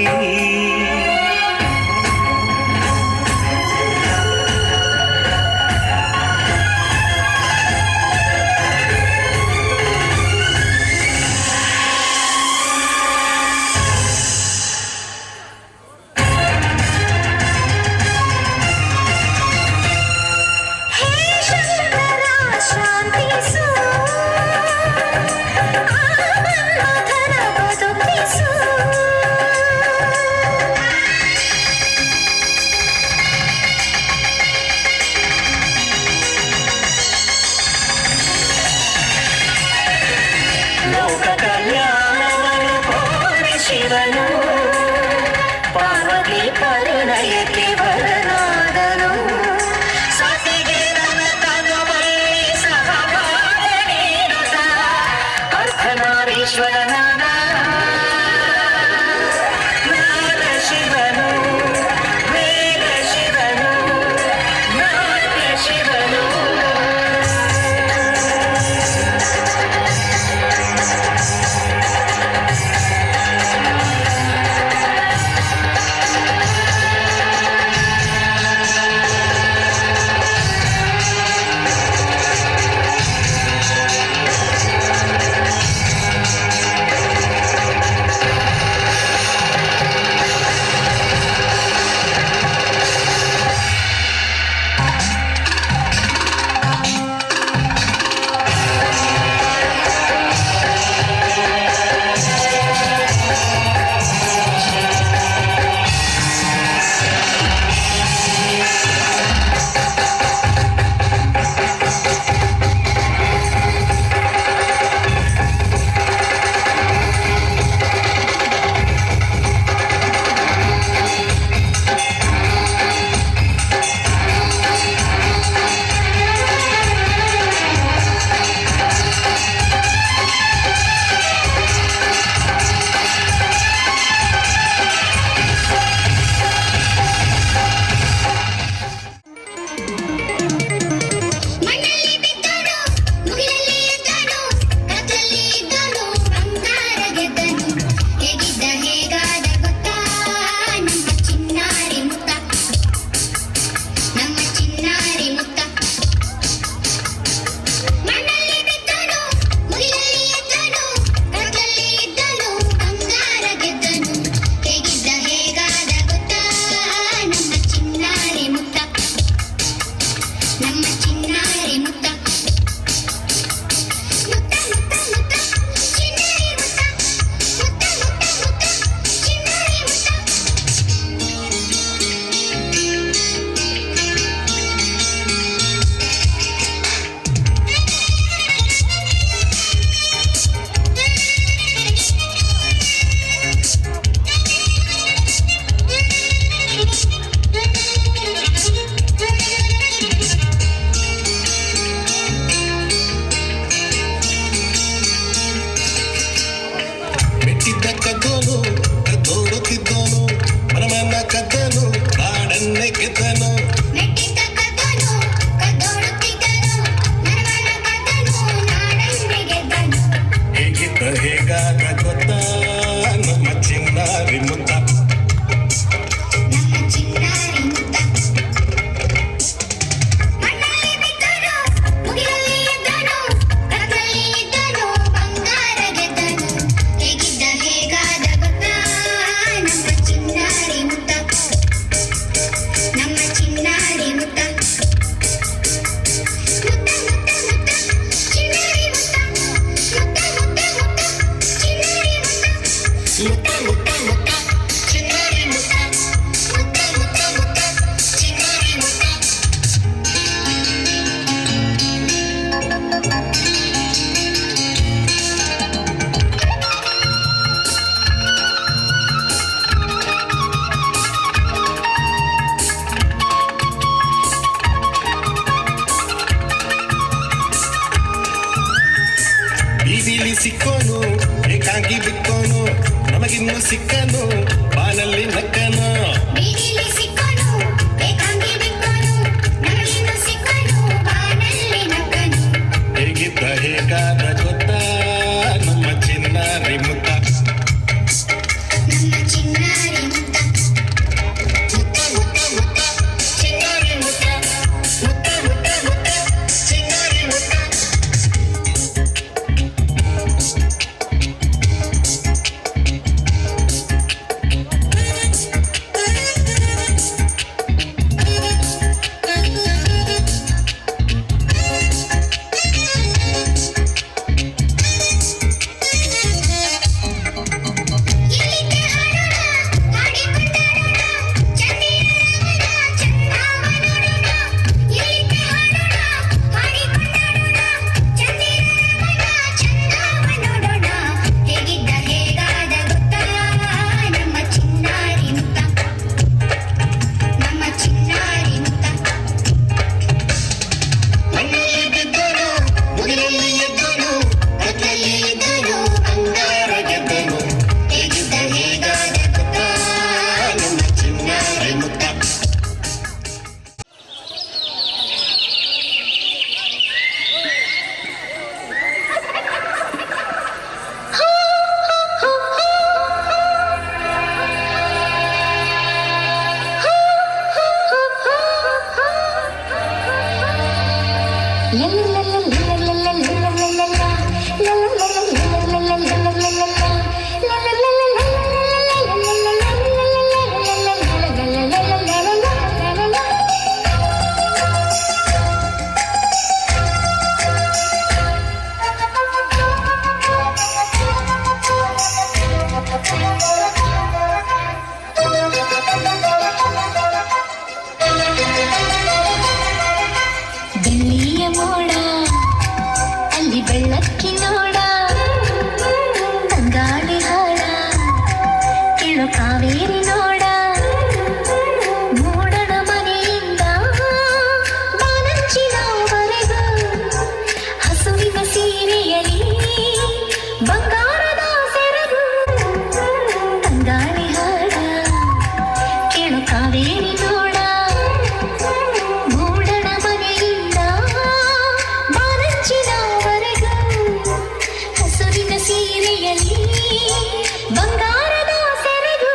ಹೇ ಶಂಕರ ಶಾಂತಿಸು ಮನ್ಮಥನ ಬದುಕಿಸು ಲೋಕ ಕಲ್ಯಾಣವನ್ನು ಕೋರಿ ಶಿವನು ಪಾರ್ವತಿ ಪರಿಣಯಕ್ಕೆ ಬರನಾದನು ಸತಿಗೆ ತನ್ನ ತನುವಲ್ಲಿ ಸಹಭಾಗ ನೀಡುತ್ತ ಅರ್ಧನಾರೀಶ್ವರನಾದ ನಾದ ಶಿವನು ವೇದ ಶಿವನು ನಾಟ್ಯ ಶಿವನು ಮುತ್ತ ನಮ್ಮ ಚಿನ್ನಾರಿ ಮುತ್ತ ಮಣ್ಣಲ್ಲಿ ಬಿದ್ದನು ಮುಗಿಲಲ್ಲಿ ಎದ್ದನು ಕತ್ತಲಲ್ಲಿ ಇದ್ದನು ಬಂಗಾರ ಗೆದ್ದನು ಹೇಗಿದ್ದ ಹೇಗಾದ ಗೊತ್ತಾ ನಮ್ಮ ಚಿನ್ನಾರಿ ಮುತ್ತ ನಮ್ಮ ಚಿನ್ನಾರಿ ಮುತ್ತ ಮುತ್ತ ಮುತ್ತ ಮುತ್ತ ಚಿನ್ನಾರಿ ಮುತ್ತ ಮುತ್ತ ಮುತ್ತ ಮುತ್ತ ಚಿನ್ನಾರಿ ಮುತ್ತ ಮುತ್ತ ಮುತ್ತ ಮುತ್ತ ಚಿನ್ನಾರಿ ಮುತ್ತ ಮುತ್ತ ಮುತ್ತ ಮುತ್ತ ಚಿನ್ನಾರಿ ಮುತ್ತ ಬೀದಿಲಿ ಸಿಕ್ಕೋನು ಏಕಾಂಗಿ ಬಿಕ್ಕೋನು ನಮಗಿನ್ನು ಸಿಕ್ಕನು ಬಾನಲ್ಲಿ ನಕ್ಕನು ಬೀದಿಲಿ ಸಿಕ್ಕನು ಏಕಾಂಗಿ ಬಿಕ್ಕನು ನಮಗಿನ್ನು ಸಿಕ್ಕನು ಬಾನಲ್ಲಿ ನಕ್ಕನು ಹೇಗಿದ್ದ ಹೇಗಾದ ಗೊತ್ತಾ ನಮ್ಮ ಚಿನ್ನಾರಿ ಮುತ್ತ ನಮ್ಮ ಚಿನ್ನಾರಿ ಮುತ್ತ ಮುತ್ತ ಮುತ್ತ ಮುತ್ತ ಚಿನ್ನಾರಿ ಮುತ್ತ ಮುತ್ತ ಮುತ್ತ ಮುತ್ತ ಚಿನ್ನಾರಿ ಮುತ್ತ ಎಲ್ಲಿಗೆ ಹಾಡೋಣ ಹಾಡಿಕೊಂಡಾಡೋಣ ಚಂದಿರ ರಾಮನ ಚಂದಾವ ನೋಡೋಣ ಎಲ್ಲಿಗೆ ಹಾಡೋಣ ಹಾಡಿಕೊಂಡಾಡೋಣ ಚಂದಿರ ರಾಮನ ಚಂದಾವ ನೋಡೋಣ ಹೇಗಿದ್ದ ಹೇಗಾದ ಗೊತ್ತಾ ನಮ್ಮ ಚಿನ್ನಾರಿ ಮುತ್ತ ನಮ್ಮ ಚಿನ್ನಾರಿ ಮುತ್ತ ಮಣ್ಣಲ್ಲಿ ಬಿದ್ದನು ಮುಗಿಲಲ್ಲಿ ಎದ್ದನು ಕತ್ತಲಲ್ಲಿ ಇದ್ದನು ಬಂಗಾರ ಗೆದ್ದನು ಹೇಗಿದ್ದ ಹೇಗಾದ ಗೊತ್ತಾ ನಮ್ಮ ಚಿನ್ನಾರಿ ಮುತ್ತ ಬೆಳ್ಳಿಯ ಮೋಡ ಅಲ್ಲಿ ಬೆಳ್ಳಕ್ಕಿನೋಡ ತಂಗಾಳಿ ಹಾಡ ಕೇಳು ಕಾವೇರಿ ನೋಡ ಮೂಡಣ ಮನೆಯಿಂದ ಬಾನಂಚಿನವರೆಗೂ ಹಸುವಿನ ಸೀರೆಯಲಿ ಬಂಗಾರದ ಸೆರಗು ತಂಗಾಳಿ ಹಾಡ ಕೇಳು ಕಾವೇರಿ ನೋಡ ಮೂಡಣ ಮನೆಯಿಂದ ಬಾನಂಚಿನವರೆಗೂ ಹಸುರಿನ ಸೀರೆಯಲ್ಲಿ ಬಂಗಾರದ ಸೆರಗು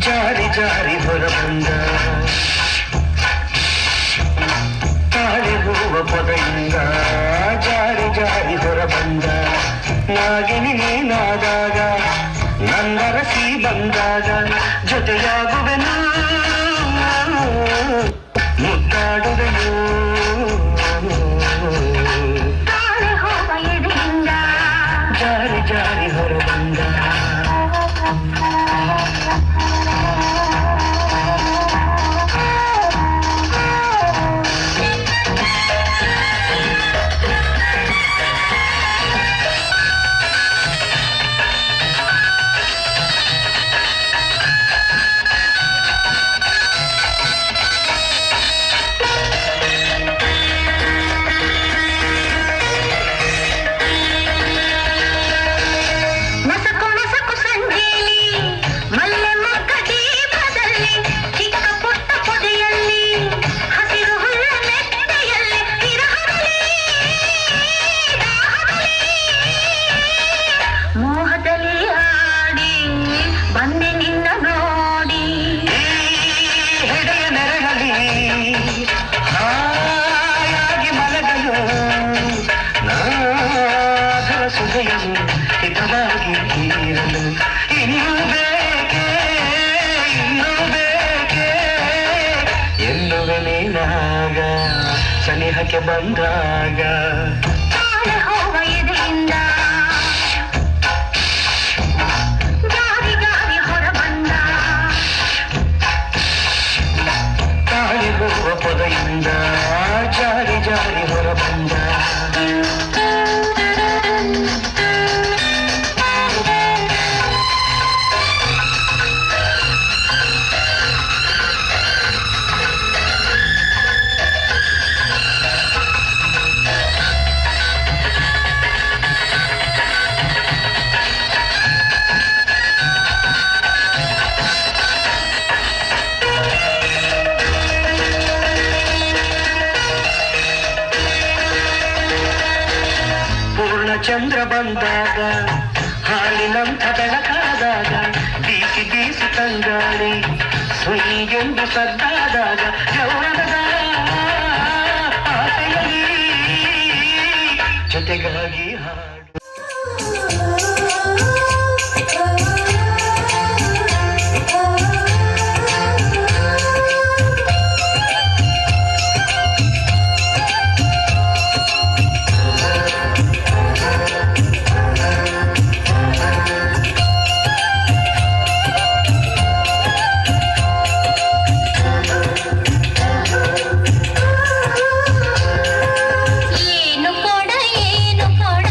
ಜಾರಿ ಜಾರಿ ಹೊರ ಬಂದ ತಾಳಿ ಹೂವ ಪೊದೆಯಿಂದ ಜಾರಿ ಜಾರಿ ಹೊರ ಬಂದ ನಾಗಿನಿ ನೀನಾದಾಗ ನಂದರಸಿ ಬಂದಾಗ ಜೊತೆಯಾಗುವೆನು ಮುದ್ದಾಡುವೆನು ಜಾರಿ ಜಾರಿ ಹೊರ ಬಂದ ಮಸಕು ಮಸಕು ಸಂಜೆಯಲ್ಲಿ ಮಲ್ಲೆ ಮೊಗ್ಗ ದೀಪದಲ್ಲಿ ಚಿಕ್ಕ ಪುಟ್ಟ ಪೊದೆಯಲ್ಲಿ ಹಸಿರು ಹುಲ್ಲ ಮೆತ್ತೆಯಲ್ಲಿ ವಿರಹದಲ್ಲಿ ದಾಹದಲ್ಲಿ ಮೋಹದಲ್ಲಿ ಆಡಿ ಬಂದೆ ನಿನ್ನ ನೋಡಿ ಹೆಡೆಯ ನೆರಳಲಿ ಹಾಯಾಗಿ ಮಲಗಲು ನಾದರ ಸುಧೆಯನ್ನು ಹಿತವಾಗಿ ಹೀರಲು ಇನ್ನೂ ಬೇಕೆ ಎನ್ನುವೆ ನೀನಾಗ ಸನಿಹಕ್ಕೆ ಬಂದಾಗ ತಾಳೆ ಹೋಗ ಎದೆಯಿಂದ ಜಾರಿ ಜಾರಿ ಹೊರ ಬಂದ ತಾಳಿ ಹೂವ ಪೊದೆಯಿಂದ ಜಾರಿ ಜಾರಿ ಹೊರ ಬಂದ ಚಂದ್ರ ಬಂದಾಗ ಹಾಲಿನಂಥ ಬೆಳಕಾದಾಗ ಬೀಸಿ ಬೀಸಿ ತಂಗಾಳಿ ಸುಯ್ಯೆಂದು ಸದ್ದಾದಾಗ ಯೌವನದ ಆಸೆಯಲ್ಲಿ ಜೊತೆಗಾಗಿ ಹಾಡು ಏನು ಕೊಡ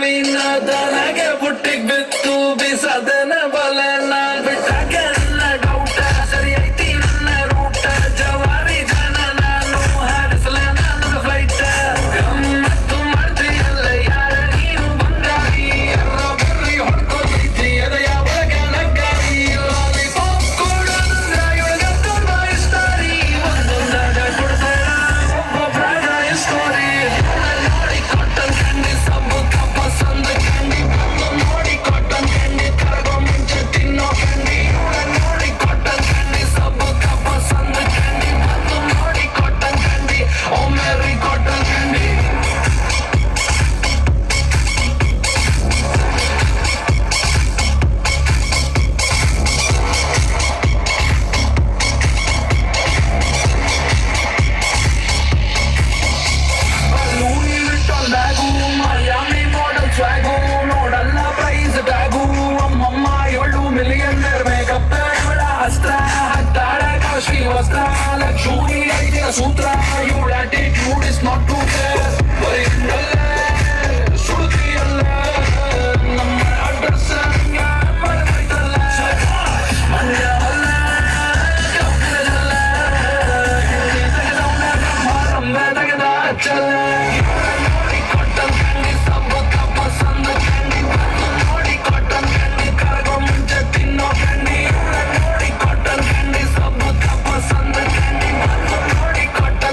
ಮೀನ ತನಗೆ ಬುಟ್ಟಿಗ್ ಬಿತ್ತು ಬಿಸದನ ಬಲೆ ನಾನ್ ಬಿಟ್ಟಾಗ ನನ್ನ ಡೌಟ ಸರಿ ಐತಿ ನನ್ನ ರೂಟ ಜವಾರಿ ಜನ ನಾನು ಹಾರಿಸಲೆ ನನ್ನ ಫ್ಲೈಟ ಗಮ್ಮತ್ತು ಮಾಡ್ತೀಯಲ್ಲ ಯಾರ ನೀನು ಬಂಗಾರಿ ಎಲ್ಲ ಬರ್ರಿ ಹೊಡ್ಕೊತೈತಿ ಎದೆಯ ಒಳಗೆ ನಗ್ಗಾರಿ ಲಾಲಿಪಾಪ್ ಕೊಡೋದಂದ್ರ ಇವಳಿಗಂತೂ ಇಸ್ತಾರಿ ಒಂದೊಂದಾಗ ಕೊಡ್ತಾರ ಒಬ್ಬೊಬ್ರಾಗ ಸ್ಟೋರಿ ನೋಡಿ ಕಾಟನ್ ಕ್ಯಾಂಡಿ ಸಬ್ಬು ಕಪ್ಪ ಸಂದ ಕ್ಯಾಂಡಿ ಬಂದು ನೋಡಿ ಕಾಟನ್ ಕ್ಯಾಂಡಿ ಕರಗೋ ಮುಂಚೆ ತಿನ್ನೋ ಕ್ಯಾಂಡಿ ನೋಡಿ ಕಾಟನ್ ಕ್ಯಾಂಡಿ ಸಬ್ಬು ಕಪ್ಪ ಸಂದ ಕ್ಯಾಂಡಿ ಬಂದು ನೋಡಿ ಕಾಟನ್ ಕ್ಯಾಂಡಿ ಓ ಮೇರಿ cotton candy Louis Vuitton bag Miami model swag ನೋಡಲ್ಲ ಪ್ರೈಸ್ ಟ್ಯಾಗು ಅಮ್ಮಮ್ಮ 7 ಮಿಲಿಯನ್ ಮೇಕಪ್ ಇವಳ ಅಸ್ತ್ರ ಹತ್ತಾಳ ಕಾಶಿ ವಸ್ತ್ರ ಲಕ್ಷೂರಿ ಐತಿನ ಸೂತ್ರ ಇವಳ attitude is not to care ಬರೀ ಸುಡುತ್ತಿಯಲ್ಲ ನಮ್ಮ ಅಡ್ರೆಸ್ ಮರೆತಲ್ಲ ಮಂಡ್ಯ ಅಲ್ಲ ಕಬ್ಬಲ್ಲ ತೆಗೆದ ಚಲ್ಲ ನೋಡಿ ಕಾಟನ್ ಕ್ಯಾಂಡಿ ಸಬ್ಬು ಕಪ್ಪ ಸಂದ ಕ್ಯಾಂಡಿ ಬಂದು ನೋಡಿ ಕಾಟನ್ ಕ್ಯಾಂಡಿ ಕರಗೋ ಮುಂಚೆ ತಿನ್ನೋ ಕ್ಯಾಂಡಿ ನೋಡಿ ಕಾಟನ್ ಕ್ಯಾಂಡಿ ಸಬ್ಬು ಕಪ್ಪ ಸಂದ ಕ್ಯಾಂಡಿ ಬಂದು ನೋಡಿ ಕಾಟನ್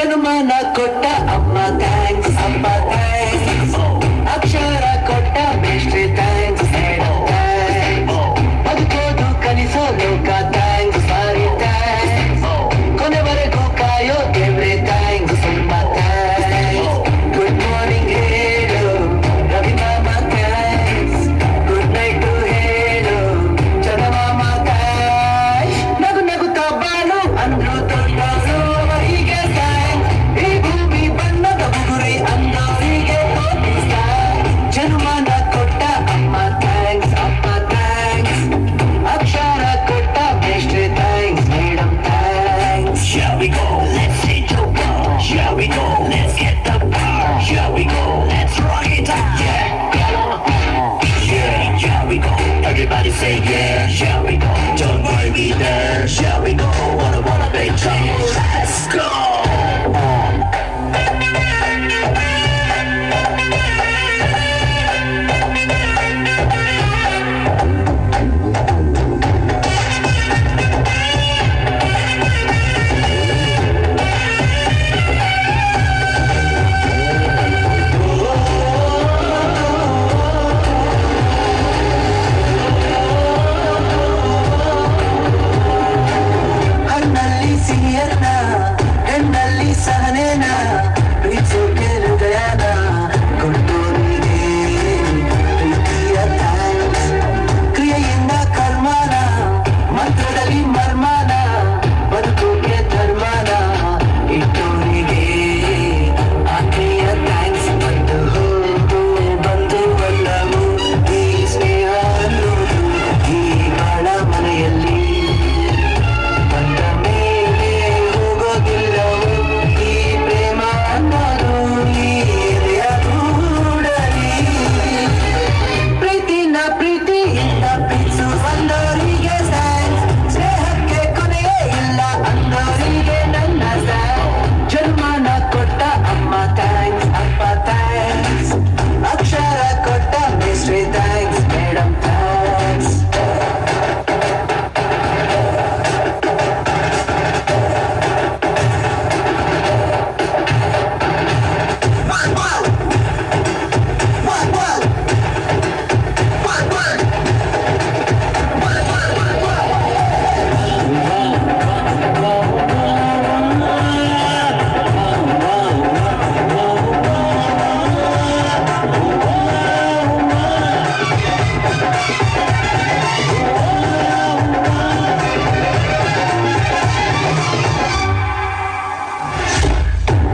ಜನ್ಮನ ಕೊಟ್ಟ ಅಮ್ಮ ಥ್ಯಾಂಕ್ಸ್ ಅಪ್ಪ ಥ್ಯಾಂಕ್ಸ್ ಅಕ್ಷರ ಕೊಟ್ಟ ಮೇಷ್ಟ್ರಿ ಥ್ಯಾಂಕ್ಸ್ ಬದುಕೋದು ಕಲಿಸೋ ಲೋಕ ಥ್ಯಾಂಕ್ಸ್ ಬಾರಿ ಥ್ಯಾಂಕ್ಸ್ ಕೊನೆವರೆಗೂ ಕಾಯೋ ದೇವ್ರೆ ಥ್ಯಾಂಕ್ಸ್ ತುಂಬಾ ಥ್ಯಾಂಕ್ಸ್ ಗುಡ್ ಮಾರ್ನಿಂಗ್ ಹೇಳು ರವಿ ಮಾಮ ಥ್ಯಾಂಕ್ಸ್ ಗುಡ್ ನೈಟ್ ಹೇಳು ಚಂದಮಾಮ ಥ್ಯಾಂಕ್ಸ್ ನಗು ನಗುತ್ತಾ ಬಾಳು ಅಂದ್ರು ದೊಡ್ಡವರು ಅವರಿಗೆ ಥ್ಯಾಂಕ್ಸ್ ಈ ಭೂಮಿ ಬಣ್ಣದ ಬುಗುರಿ ಅಂದವರಿಗೆ ಜನ್ಮನ ಕೊಟ್ಟ ಅಮ್ಮ ಥ್ಯಾಂಕ್ಸ್ ಅಪ್ಪ ಥ್ಯಾಂಕ್ಸ್ ಅಕ್ಷರ ಕೊಟ್ಟ ಮೇಷ್ಟ್ರಿ thanks madam thanks Shall we go? Let's hit the bar. Shall we go? Let's get the bar. Shall we go? Let's rock it out. Yeah. Yeah, shall we go? Everybody say yeah. Shall we go? Don't worry, be there. Shall we go? Wanna make change? Let's go. ಹಣ್ಣಲ್ಲಿ ಸಿಹಿಯನ್ನ ಹೆಣ್ಣಲ್ಲಿ ಸಹನೇನ ಪ್ರೀತಿಸೋಕೆ ಹೃದಯನ ಕೊಟ್ಟೋರಿಗೆ ಪ್ರೀತಿಯ thanks ಕ್ರಿಯೆಯಿಂದ ಕರ್ಮನ ಮಂತ್ರದಲ್ಲಿ ಮರ್ಮನ ಬದುಕೋಕೆ ಧರ್ಮನ ಇಟ್ಟೋರಿಗೆ ಆತ್ಮೀಯ thanks ಬಂದು ಹೋಗು ಬಂದು ಎಲ್ಲವೂ ಈ ಸ್ನೇಹ ಅನ್ನೋದು ಈ ಬಾಳ ಮನೆಯಲ್ಲಿ ಬಂದ ಮೇಲೆ ಹೋಗೋದಿಲ್ಲವು ಈ ಪ್ರೇಮ ಅನ್ನೋದು ಈ ಹೃದಯ ಗೂಡಲಿ ಪ್ರೀತಿನ ಪ್ರೀತಿಯಿಂದ ಪ್ರೀತಿಸು ಅಂದವರಿಗೆ ಥ್ಯಾಂಕ್ಸ್ ಸ್ನೇಹಕ್ಕೆ ಕೊನೆಯೇ ಇಲ್ಲ ಅಂದವರಿಗೆ ನನ್ನ ಥ್ಯಾಂಕ್ಸ್ ಜನ್ಮನ ಕೊಟ್ಟ ಅಮ್ಮ ಥ್ಯಾಂಕ್ಸ್ ಅಪ್ಪ ಥ್ಯಾಂಕ್ಸ್ ಅಕ್ಷರ ಕೊಟ್ಟ ಮೇಷ್ಟ್ರಿ ಥ್ಯಾಂಕ್ಸ್ ಮೇಡಮ್ ಥ್ಯಾಂಕ್ಸ್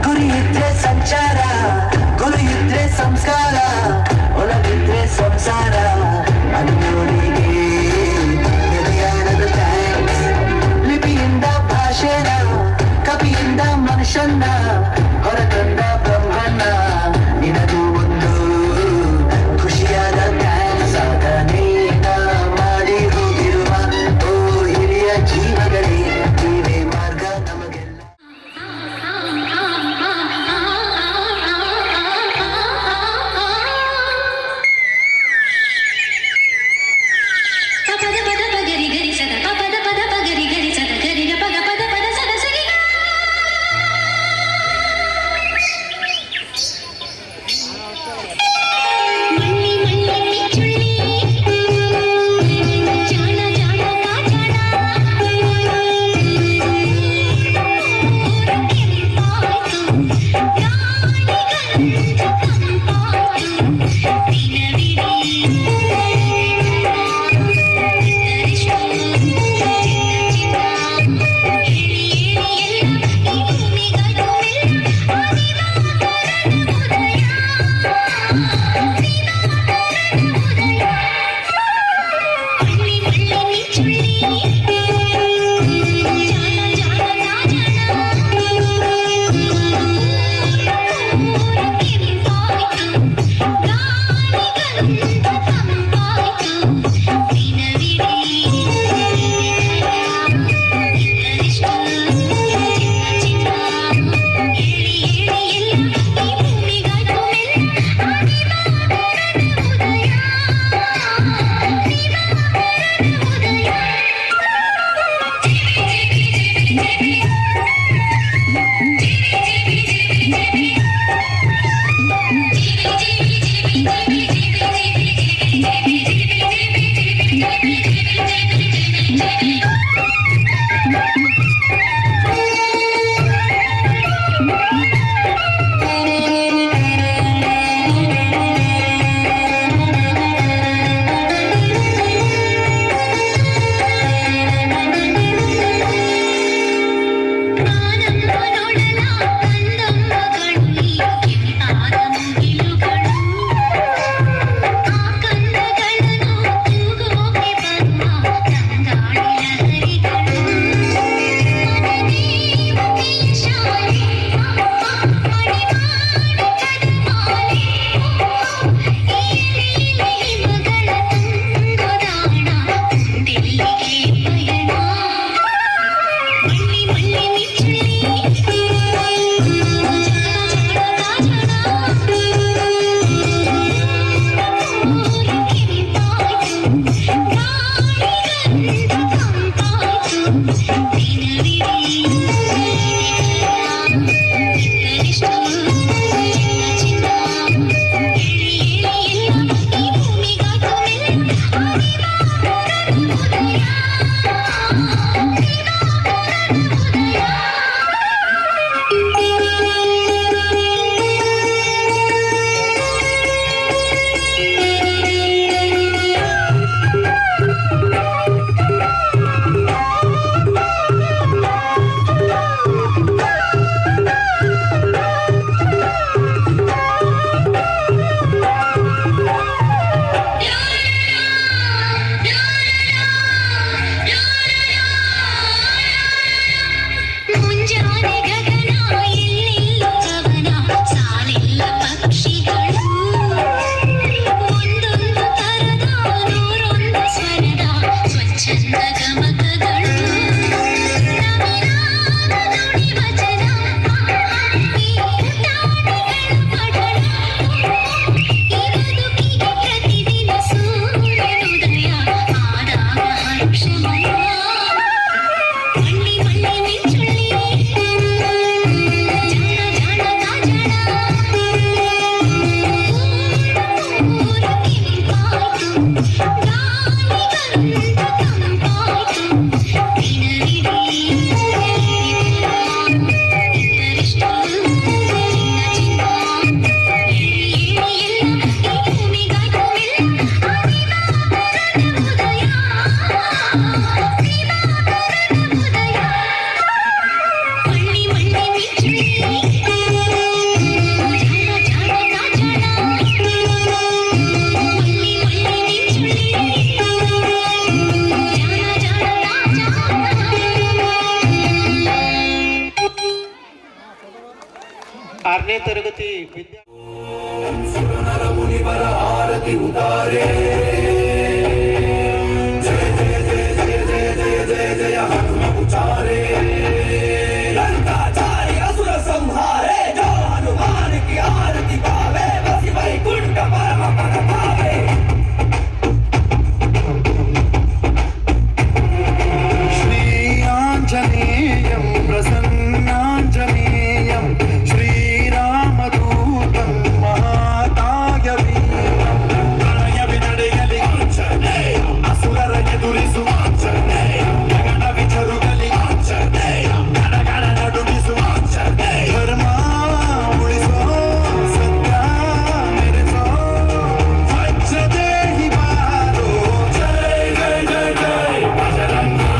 ಗುರಿ ಇದ್ರೆ ಸಂಚಾರ ಗುರು ಇದ್ರೆ ಸಂಸ್ಕಾರ ಒಳಗಿದ್ರೆ ಸಂಸಾರ ಅನ್ನೋರಿಗೆ ಹೃದಯದ ಥ್ಯಾಂಕ್ಸ್ ಲಿಪಿಯಿಂದ ಭಾಷೆನ ಕವಿಯಿಂದ ಮನುಷ್ಯನ್ನ ಹೊರತಂದ ಬ್ರಹ್ಮಣ್ಣ ನಿನಗೂ ಒಂದು ಖುಷಿಯಾದ ಥ್ಯಾಂಕ್ಸ್ ಸಾಧನೆಯ ಮಾಡಿ ಹೋಗಿರುವ ಓ ಹಿರಿಯ ಜೀವಗಳೇ ನೀವೇ ಮಾರ್ಗ ನಮಗೆಲ್ಲ ಆ 6ನೇ ತರಗತಿ ಮುನಿವರ ಆರತಿ ಉದಾರೆ ಜಯ ಜಯ ಜಯ ಜಯ ಜಯ ಜಯ ಜಯ ಜಯ ಹನುಮ ಉಚಾರೆ ಲಂಕಾಚಾರಿ ಅಸುರ ಸಂಹಾರೆ ಜೋ ಹನುಮಾನ್ ಕಿ ಆರತಿ ಪಾವೆ ಬಸಿ ವೈಕುಂಠ ಪರಮ ಪದ ಪಾವೆ ಶ್ರೀ ಆಂಜನೇಯಂ ಪ್ರಸನ್ನಾಂಜನೇಯಂ ಶ್ರೀರಾಮದೂತಂ ಮಹಾಕಾಯ ವೀರಂ ಪ್ರಣಯವಿ ನಡೆಯಲಿ ಆಂಜನೇಯ ಅಸುರರ ಎದುರಿಸುವ ಆಂಜನೇಯ ಗಗನ ವಿಚರುಗಲಿ ಆಂಜನೇಯ ಗಣಗಣ ನಡುಗಿಸುವ ಆಂಜನೇಯ ಧರ್ಮ ಉಳಿಸೋ ಸತ್ಯ ಮೆರೆಸೋ ವಜ್ರದೇಹಿ ಬಾರೋ ಜೈ ಜೈ ಜೈ ಜೈ ಬಜರಂಗಿ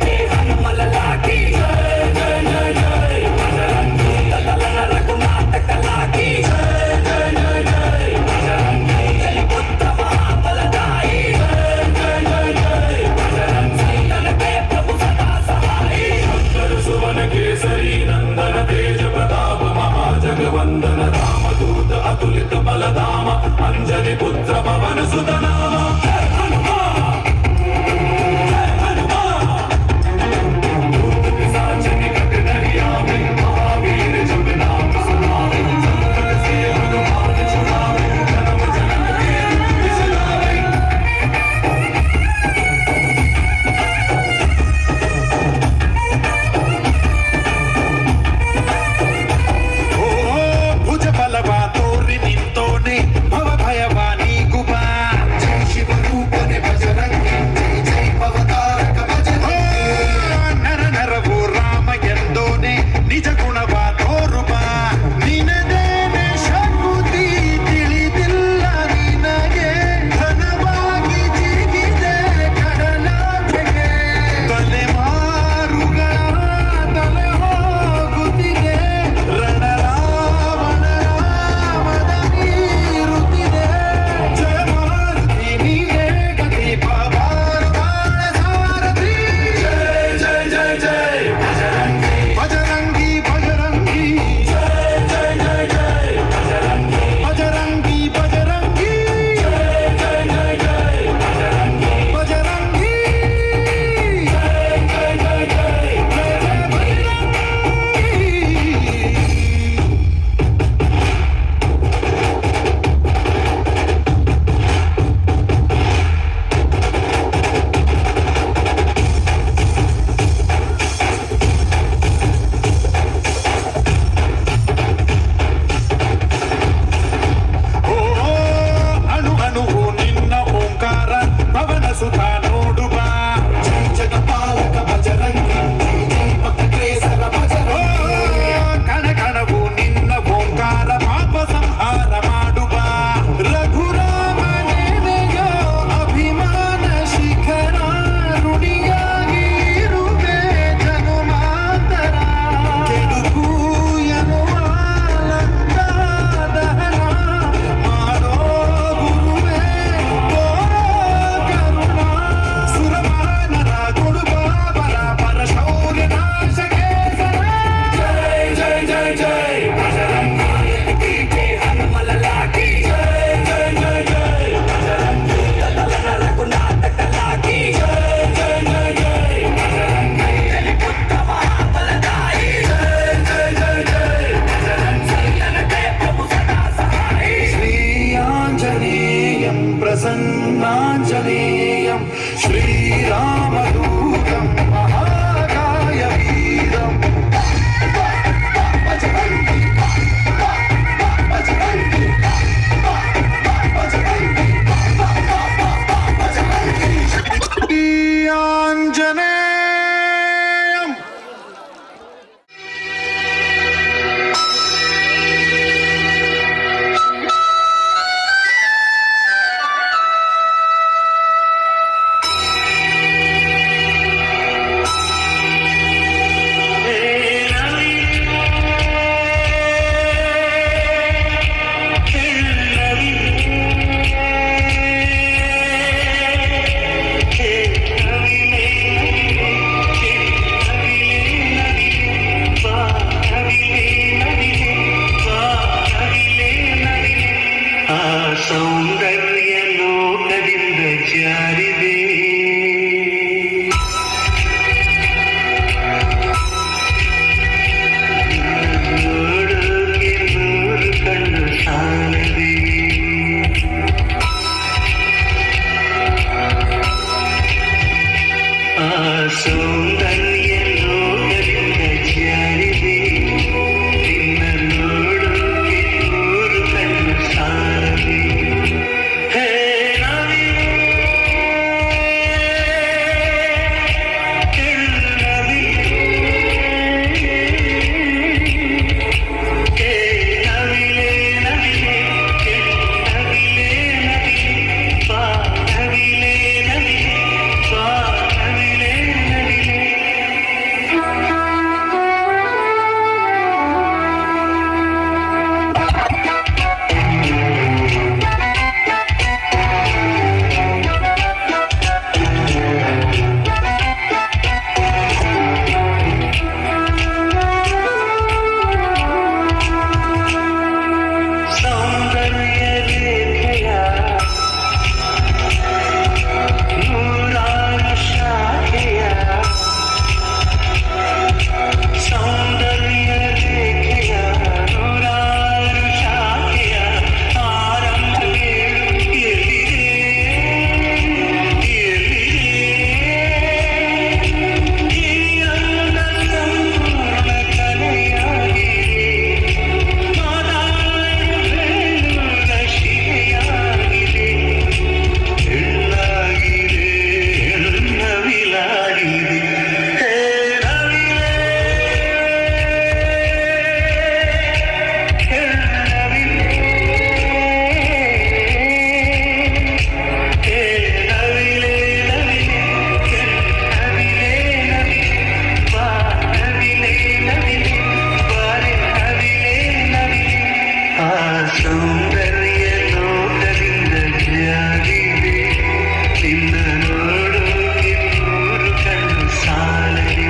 ಜೈ ಹನುಮಲ ಲಾಠಿ ಜೈ ಜೈ ಜೈ ಜೈ ಬಜರಂಗಿ ಲಲನ ರಘುನಾಥ ಕಲಾಕಿ ಜೈ ಜೈ ಜೈ ಜೈ ಬಜರಂಗಿ ಜೈ ಪುತ್ರ ಮಹಾಬಲದಾಯಿ ಜೈ ಜೈ ಜೈ ಜೈ ಬಜರಂಗಿ ನನಗೆ ಪ್ರಭು ಸದಾ ಸಹಾಯಿ ಶಂಕರ ಸುವನ ಕೇಸರಿ ನಂದನ ತೇಜ ಪ್ರತಾಪ ಮಹಾಜಗವಂದನ ರಾಮದೂತ ಅತುಲಿತ ಬಲಧಾಮ ಅಂಜನಿ ಪುತ್ರ ಪವನ ಸುತನಾಮ ಜಯ ಹನುಮ ಜಯ ಹನುಮ भूत पिशाच निकट नहीं आवे महावीर जब नाम सुनावे संकट से हनुमान छुड़ावे जन्म जन्म के दुख बिसरावे ओ भुज बलवा तोरि निंतोने भव भयवानी गुबा जय शिव ಆ ಸೌಂದರ್ಯ ಲೋಕದಿಂದ ಜಾರಿದೆ ನೋಡೋಕೆ ನೂರು ಕಣ್ಣು ಸಾಲದೆ ಆ ಸೌಂದರ್ಯ ಲೋಕದಿಂದ ಜಾರಿದೆ ನಿನ್ನ ನೋಡೋಕೆ ನೂರು ಕಣ್ಣು ಸಾಲದೆ ಹೇ ನವಿಲೇ, ನವಿಲೇ, ಹೇ ನವಿಲೇ, ನವಿಲೇ, ನವಿಲೇ, ನವಿಲೇ, ಬಾ ನವಿಲೇ, ನವಿಲೇ, ಬಾ ನವಿಲೇ, ನವಿಲೇ. ಸೌಂದರ್ಯ ರೇಖೆಯ ನೂರಾರು ಶಾಖೆಯ ಸೌಂದರ್ಯ ರೇಖೆಯ ನೂರಾರು ಶಾಖೆಯ ಆರಂಭ ಎಲ್ಲಿದೆ ಈ ಅಂದ ಸಂಪೂರ್ಣ ಕಲೆಯಾಗಿದೆ ಮಾದಾರ ಶಿಲೆಯಾಗಿದೆ ಹೆಣ್ಣಾಗಿದೆ ನವಿಲಾಗಿದೆ ಹೇ ನವಿಲೇ, ನವಿಲೇ, ಹೇ ನವಿಲೇ, ನವಿಲೇ, ನವಿಲೇ, ನವಿಲೇ, ಬಾ ನವಿಲೇ, ನವಿಲೇ, ಬಾರೆ ನವಿಲೇ, ನವಿಲೇ. ಆ ಸೌಂದರ್ಯ ಲೋಕದಿಂದ ಜಾರಿದೆ ನಿನ್ನ ನೋಡೋಕೆ ನೂರು ಕಣ್ಣು ಸಾಲದೆ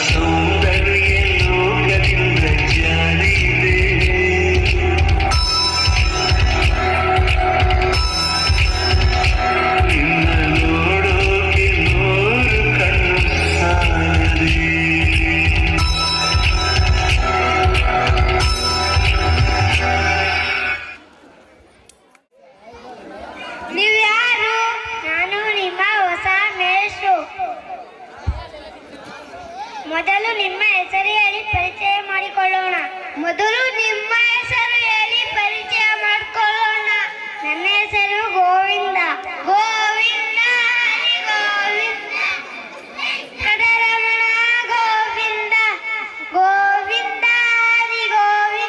ಸೌಂದರ್ಯ ಲೋಕದಿಂದ ಜಾರಿದೆ ನಿನ್ನ ನೋಡೋಕೆ ನೂರು ಕಣ್ಣು ಸಾಲದೆ ನೀವ್ಯಾರು? ನಾನು ನಿಮ್ಮ ಹೊಸ ಮೇಷು. ಮೊದಲು ನಿಮ್ಮ ಹೆಸರು ಹೇಳಿ ಪರಿಚಯ ಮಾಡಿಕೊಳ್ಳೋಣ. ನನ್ನ ಹೆಸರು ಗೋವಿಂದ. ಗೋವಿಂದ ಹರಿ ಗೋವಿಂದ, ವೆಂಕಟರಮಣ ಗೋವಿಂದ. ಗೋವಿಂದ ಹರಿ ಗೋವಿಂದ.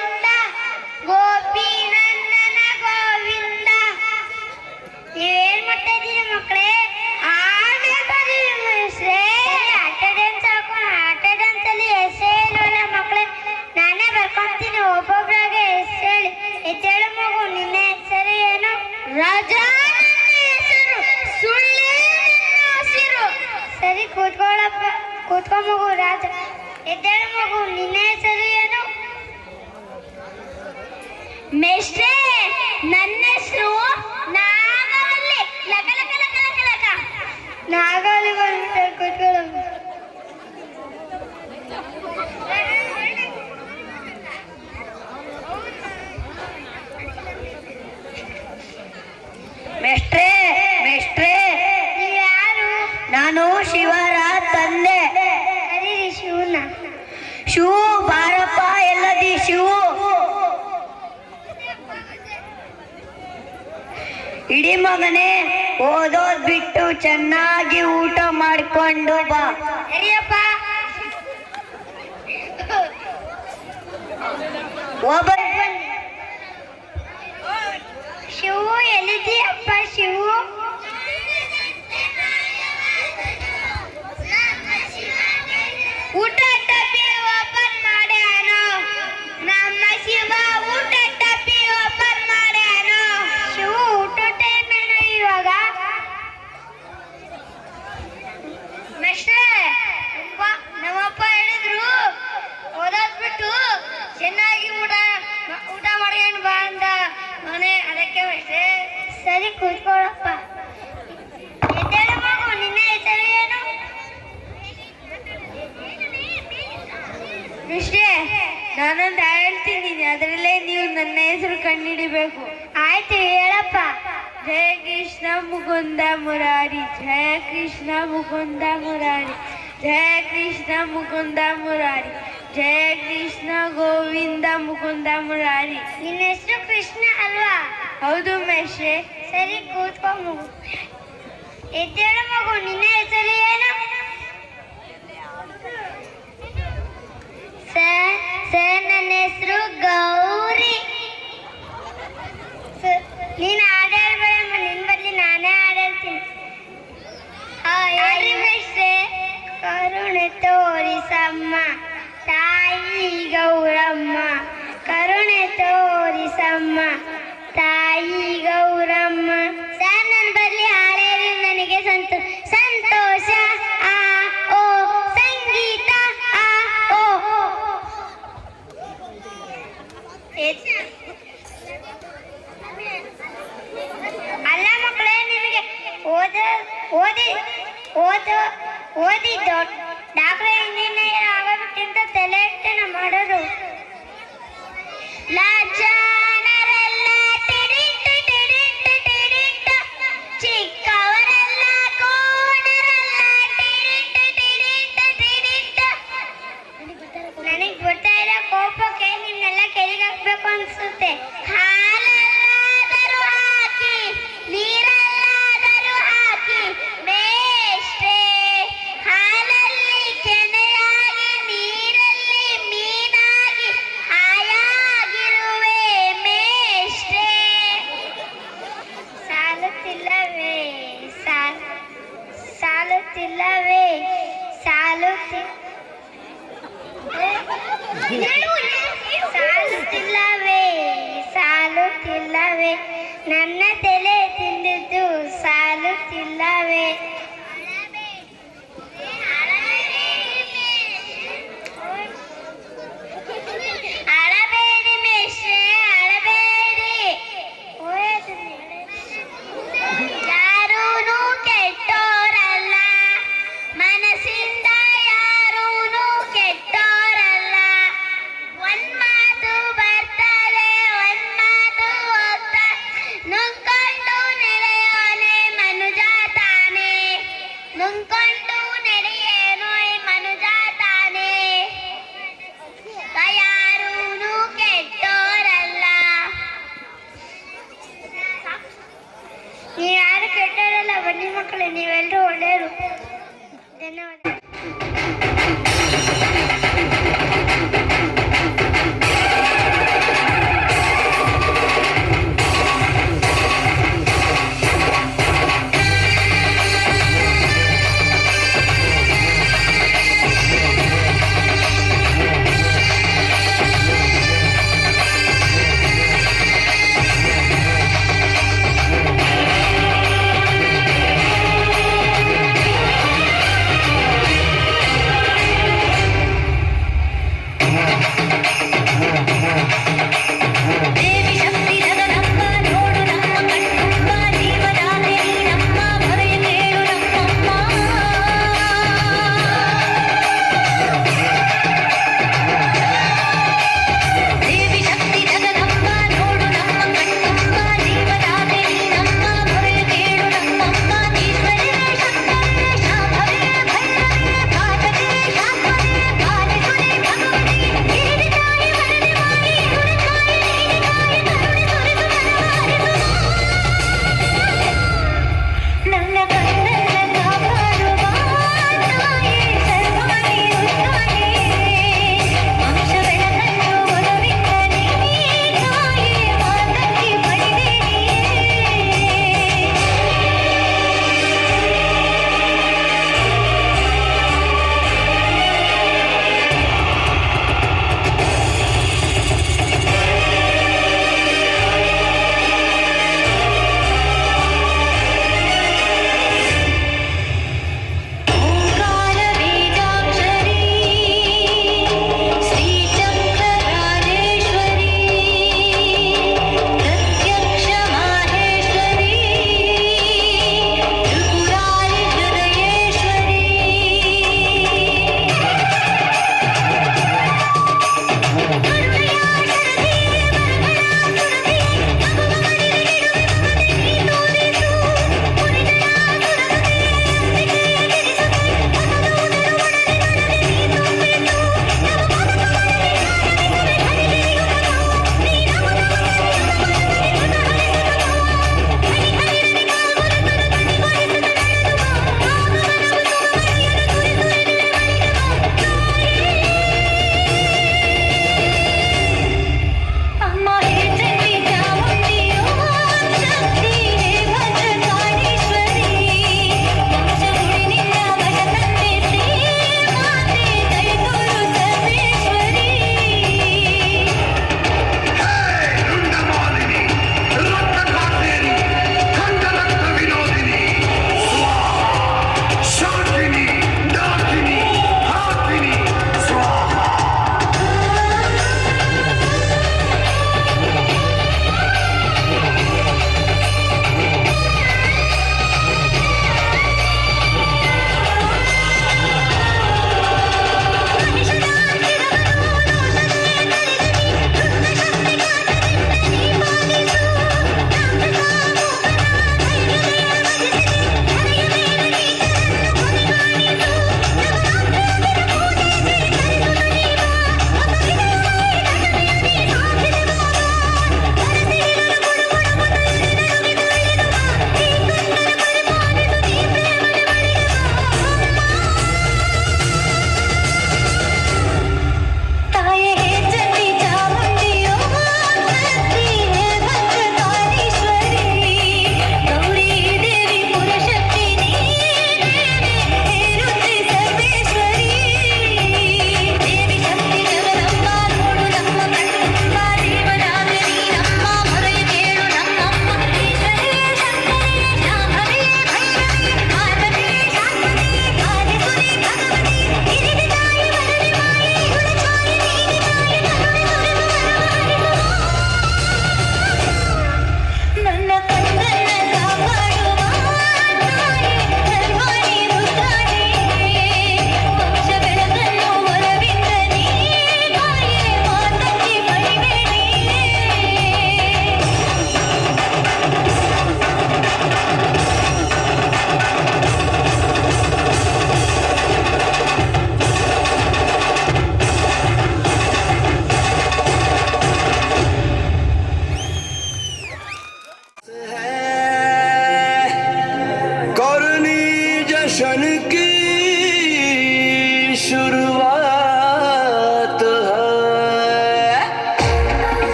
ರಾಜ. ಎದ್ದೇಳು ಮಗು, ನಿನ್ನ ಹೆಸರು ಏನು? ಮೇಷ್ಟ್ರೇ, ನನ್ನ ಹೆಸರು ನಾಗವಲ್ಲಿ. ಲಕ ಲಕ ಲಕ ಲಕ ಲಕ. ನಾಗವಲ್ಲಿ ಬಂದು ಕೂತ್ಕೊಳ್ಳ. ಮೇಷ್ಟ್ರೇ, ಮೇಷ್ಟ್ರೇ, ನೀವು ಯಾರು? ನಾನು ಶಿವರ ತಂದೆ. ಕರೀರಿ ಶಿವನ. ಶಿವು ಬಾರಪ್ಪ, ಎಲ್ಲದಿ ಶಿವು? ಇಡೀ ಮಗನೇ, ಓದೋದ್ ಬಿಟ್ಟು ಚೆನ್ನಾಗಿ ಊಟ ಮಾಡ್ಕೊಂಡು ಬಾ. ಸರಿಯಪ್ಪ. ಒಬ್ಬ ಶಿವು ಎಲ್ಲಿದ್ದೀಯಪ್ಪ ಶಿವು? ಊಟ ಟಪ್ಪಿ ಓಪನ್ ಮಾಡ್ಯಾನು. ನಮ್ಮ ಶಿವ ಊಟ ಟಪ್ಪಿ ಓಪನ್ ಮಾಡ್ಯಾನು. ಶಿವು ಊಟ ಟೈಮ್ ಏನು ಇವಾಗ? ಮೇಷ್ಟ್ರೇ, ನಮ್ಮಪ್ಪ ಹೇಳಿದ್ರು ಓದೋದ್ ಬಿಟ್ಟು ಚೆನ್ನಾಗಿ ಊಟ ಮಾಡ್ಕೊಂಡು ಬಾ ಅಂತ. ಮನೆ ಅದಕ್ಕೆ ಮೇಷ್ಟ್ರೇ. ಸರಿ, ಕೂತ್ಕೊಳ್ಳಪ್ಪ. ಎದ್ದೇಳು ಮಗು, ನಿನ್ನ ಹೆಸರು ಏನು? ಮೇಷ್ಟ್ರೇ, ನಾನೊಂದು ಹೇಳ್ತೀನಿ, ಅದರಲ್ಲೇ ನೀವು ನನ್ನ ಹೆಸರು ಕಂಡುಹಿಡಿಬೇಕು. ಆಯ್ತು, ಹೇಳಪ್ಪ. ಜಯ ಕೃಷ್ಣ ಮುಕುಂದ ಮುರಾರಿ, ಜಯ ಕೃಷ್ಣ ಮುಕುಂದ ಮುರಾರಿ, ಜಯ ಕೃಷ್ಣ ಮುಕುಂದ ಮುರಾರಿ, ಜಯ ಕೃಷ್ಣ ಗೋವಿಂದ ಮುಕುಂದ ಮುರಾರಿ. ನಿನ್ನ ಹೆಸರು ಕೃಷ್ಣ ಅಲ್ವಾ? ಹೌದು ಮೇಷ್ಟ್ರೇ. ಸರಿ, ಕೂತ್ಕೊ ಮಗು. ಎದ್ದೇಳು ಮಗು, ನಿನ್ನ ಹೆಸರು ಏನು? ಸರ್, ನನ್ನ ಹೆಸರು ಗೌರಿ. ನೀನು ಹಾಡು ಹೇಳ್ಬೇಡಮ್ಮ, ನಿನ್ ಬದಲಿ ನಾನೇ ಹಾಡು ಹೇಳ್ತೀನಿ. ಹೇಳ್ರಿ ಮೇಷ್ಟ್ರೇ. ಕರುಣೆ ತೋರಿಸಮ್ಮ ತಾಯಿ ಗೌರಮ್ಮ, ಕರುಣೆ ತೋರಿಸಮ್ಮ ತಾಯಿ ಗೌರಮ್ಮ. ಸರ್, ನನ್ನ ಬದಲಿ ಹಾಡು ಹೇಳಿ, ನನಗೆ ಸಂತೋಷ. ಆ ಓ ಸಂಗೀತ. ಆ ಓ. ಅಲ್ಲ ಮಕ್ಕಳೇ, ನಿಮಗೆ ಓದಿ ಡಾಕ್ಟರ್ ಇಂಜಿನಿಯರ್ ಆಗೋದಕ್ಕಿಂತ ತಲೆ ಎತ್ತನ ಮಾಡೋದು. ಲಾಜಾನರೆಲ್ಲ ಟಿಡಿಂಟ ಟಿಡಿಂಟ ಟಿಡಿಂಟ, ಚಿಕ್ಕವರೆಲ್ಲ ಕೋಣರೆಲ್ಲ ಟಿಡಿಂಟ ಟಿಡಿಂಟ ಟಿಡಿಂಟ. ನನಗೆ ಬರ್ತಾ ಇರೋ ಕೋಪಕ್ಕೆ ನಿಮ್ನೆಲ್ಲ ಕೆಳಗೆ ಹಾಕ್ಬೇಕು ಅನ್ಸುತ್ತೆ. ಹಾಲಲ್ಲಾದರೂ ಹಾಕಿ, ನೀರಲ್ಲಾದರೂ ಹಾಕಿ ಮೇಷ್ಟ್ರೇ, ಹಾಲಲ್ಲಿ ಕೆನೆಯಾಗಿ, ನೀರಲ್ಲಿ ಮೀನಾಗಿ ಹಾಯಾಗಿರುವೆ ಮೇಷ್ಟ್ರೇ. ಸಾಲುತ್ತಿಲ್ಲವೇ ಸಾಲುತ್ತಿಲ್ಲವೇ ಸಾಲುತ್ತಿಲ್ಲವೇ ನನ್ನ ತಲೆ ತಿಂದಿದ್ದು ಸಾಲುತ್ತಿಲ್ಲವೇ? ಅಳಬೇಡಿ ಮೇಷ್ಟ್ರೇ, ಅಳಬೇಡಿ. ಯಾರೂನು ಕೆಟ್ಟೋರಲ್ಲ, ಮನಸ್ಸಿಂದ ಯಾರೂನು ಕೆಟ್ಟೋರಲ್ಲ. ಒಂದ್ ಮಾತು ಬರ್ತದೆ, ಒಂದ್ ಮಾತು ಹೋಗ್ತದೆ, ನುಗ್ಕೊಂಡು ನೆರೆಯೋನೆ ಮನುಜ ತಾನೇ.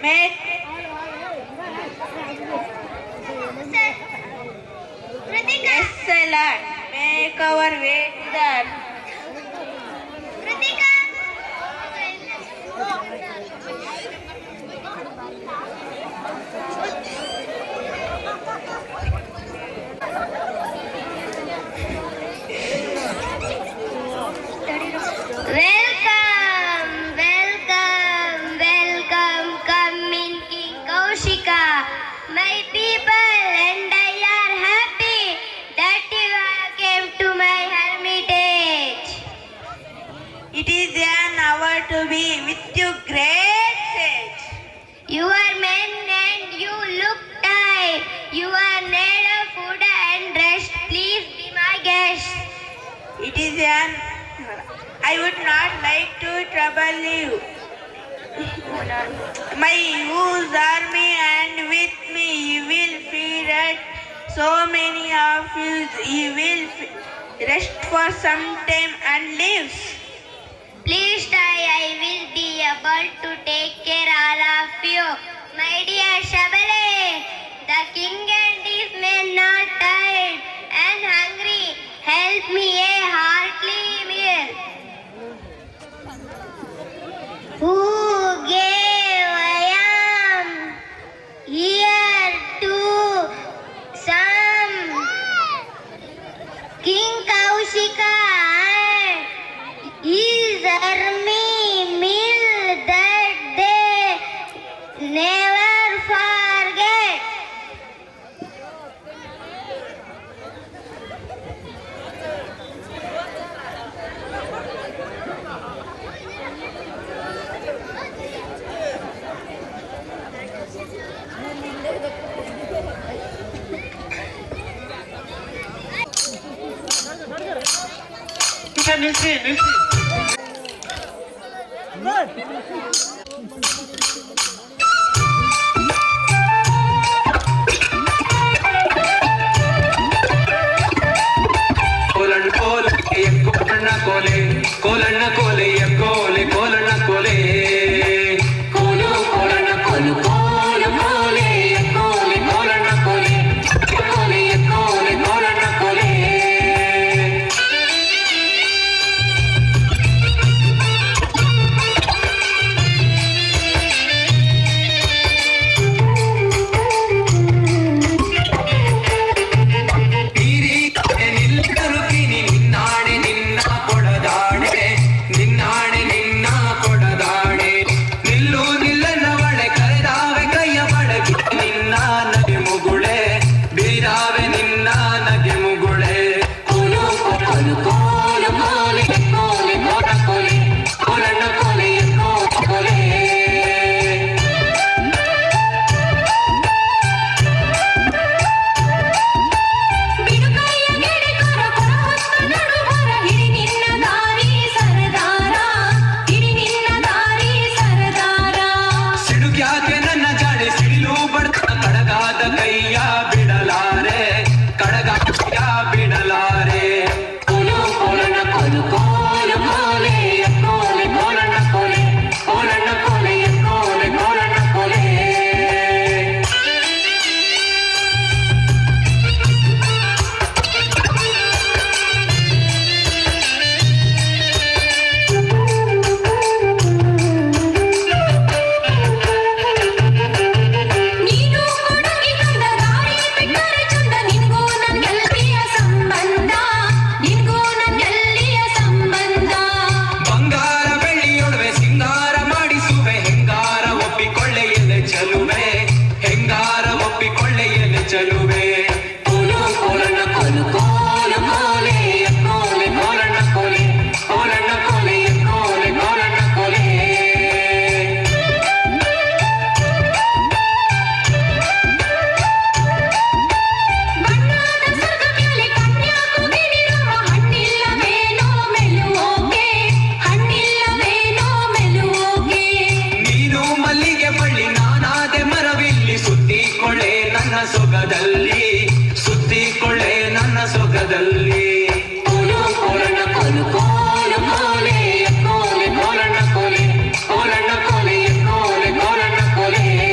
make excellent, make our way to that. Welcome, come in King Kaushika. My people and I are happy that you have came to my hermitage. It is an honor to be with you, great sage. You are men and you look tired. You are need of food and rest. Please be my guest. It is an I would not like to trouble you. My ewes are me and with me you will feed it. So many of you will rest for some time and live. Please try, I will be able to take care all of you. My dear Shabale, the king and his men are tired and hungry. Help me a hearty meal. Who gave I am here to some King Kaushika and his army meal that they never forget. ನಿಲ್ಸಿ ಕೋಲಣ್ಣ ಕೋಲೆ ಕೋಲಣ್ಣ ಕೋಲೆ ಕೋಲೆ ಕೋಲಣ್ಣ ಕೋಲೆ ಕೋಲು ಕೋಲಣ್ಣ ಕೋಲು ಕೋಲು ಕೋಲೆ ಕೋಲೆ ಕೋಲಣ್ಣ ಕೋಲೆ ಕೋಲೆ ಕೋಲೆ ಕೋಲಣ್ಣ ಕೋಲೆ ಕೋಲೆ ಕೋಲಣ್ಣ ಕೋಲೆ ಕೋಲಣ್ಣ ಕೋಲೆ ಕೋಲೆ ಕೋಲಣ್ಣ ಕೋಲೆ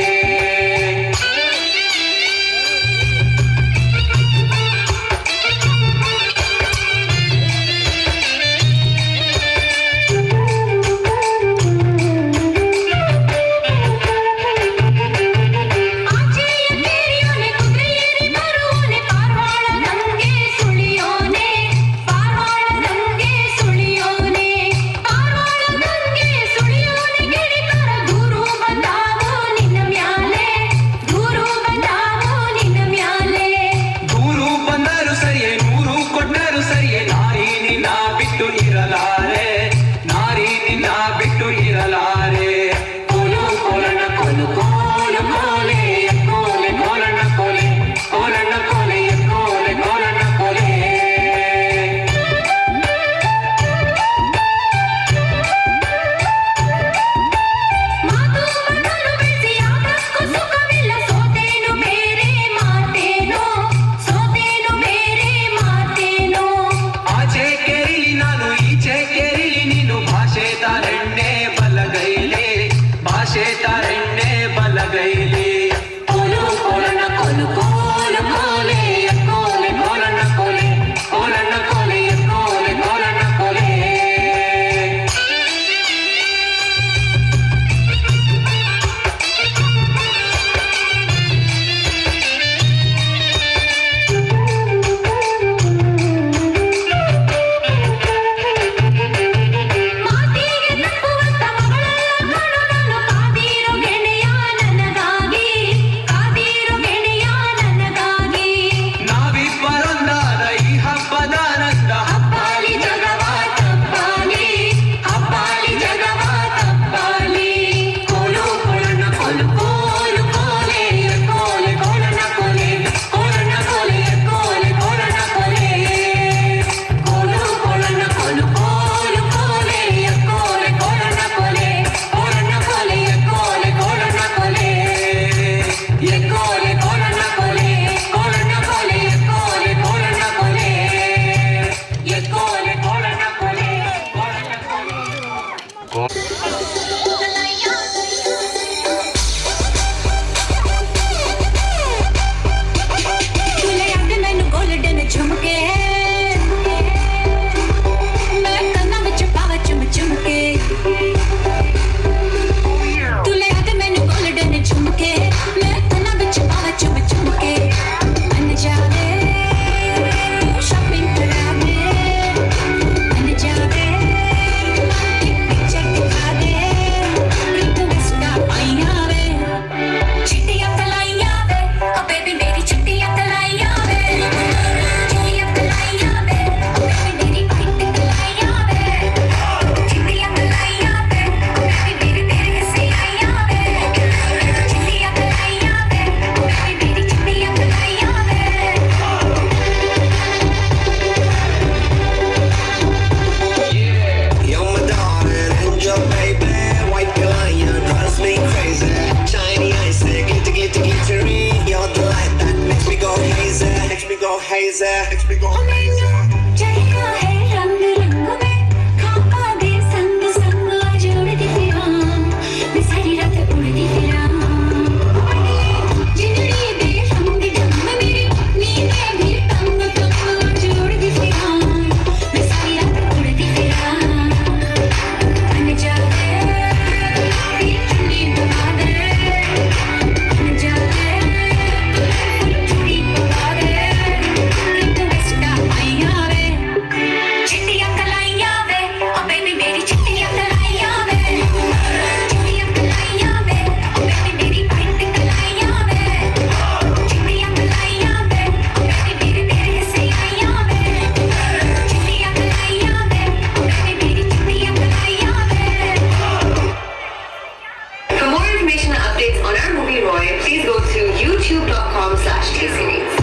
गईली कोलू कोलन कोलू कोल कोले कोले कोलन कोले कोलन कोले कोले कोलन कोले ಮಾತಿಗೆ ತಪ್ಪುವಂತ ಮಗಳೆಲ್ಲ ಕಾಣೋದನ್ನು ಕಾದಿರೋ ಗೆಳೆಯ ನನಗಾಗಿ ಕಾದಿರೋ ಗೆಳೆಯ ನನಗಾಗಿ ನಾವಿಬ್ಬರೊಂದಾದ ಈ ಹಬ್ಬದಾನಂದ ಹಬ್ಬಾಲಿ ಜಗವ ತಪ್ಪಾಲಿ ಹಬ್ಬಾಲಿ ಜಗವ ತಪ್ಪಾಲಿ ಕೋಲು ಕೋಲನ ಕೋಲು ಕೋಲು ಕೋಲೆ ಕೋಲೆ ಕೋಲನ ಕೋಲೆ ಕೋಲನ ಕೋಲೆ ಕೋಲೆ ಕೋಲನ ಕೋಲೆ ಕೋಲು ಕೋಲನ ಕೋಲು ಕೋಲು ಕೋಲೆ ಕೋಲೆ ಕೋಲನ ಕೋಲೆ ಕೋಲನ ಕೋಲೆ ಕೋಲೆ ಕೋಲನ ಕೋಲೆ ಕೋಲೆ ಕೋಲನ ಕೋಲೆ ಕೋಲನ ಕೋಲೆ ಕೋಲೆ ಕೋಲನ ಕೋಲೆ ಕೋಲೆ ಕೋಲನ ಕೋಲೆ तुले याद मैनू गोल्डन झुमके मैं कन्ना विच पावा चुम चुमके तुले याद मैनू गोल्डन झुमके मैं कन्ना विच पावा चुम चुमके मन जावे शॉपिंग करा दे मन जावे एक पिक्चर दिखा दे रिक्वेस्ट आईया वे चिट्टियां कलाइया वे ओ बेबी मेरी चिट्टियां कलाइया वे चिट्टियां कलाइया वे ओ बेबी मेरी वाइट कलाइया वे चिट्टियां कलाइया वे ओ बेबी मेरे तेरे से आइया वे चिट्टियां कलाइया वे ओ बेबी मेरी चिट्टियां कलाइया वे You're my darling angel, baby. White lion drives me crazy. Shiny eyes, glittery. You're the light that makes me go hazy. Makes me go hazy. Makes me go hazy. चढ़ा है रंग रंग में खाका दे संग संग जोड़ती फिरा मैं सारी रात उड़ती फिरा जिंदड़ी दे रंग ढंग मेरी नींदें भी तंग तंग जोड़ती फिरा मैं सारी रात उड़ती फिरा बन जावे ये चुन्नी बना दे बन जावे फुल चूड़ी बना दे रिक्वेस्ट आईया वे चिट्टियां कलाइया वे ओ बेबी मेरी चिट्टियां कलाइया वे चिट्टियां कलाइया वे ओ बेबी मेरी वाइट कलाइया वे चिट्टियां कलाइया वे ओ बेबी मेरे तेरे से आइया वे चिट्टियां कलाइया वे ओ बेबी मेरी चिट्टियां कलाइया वे For more information and updates on our movie Roy, please go to youtube.com/tseries.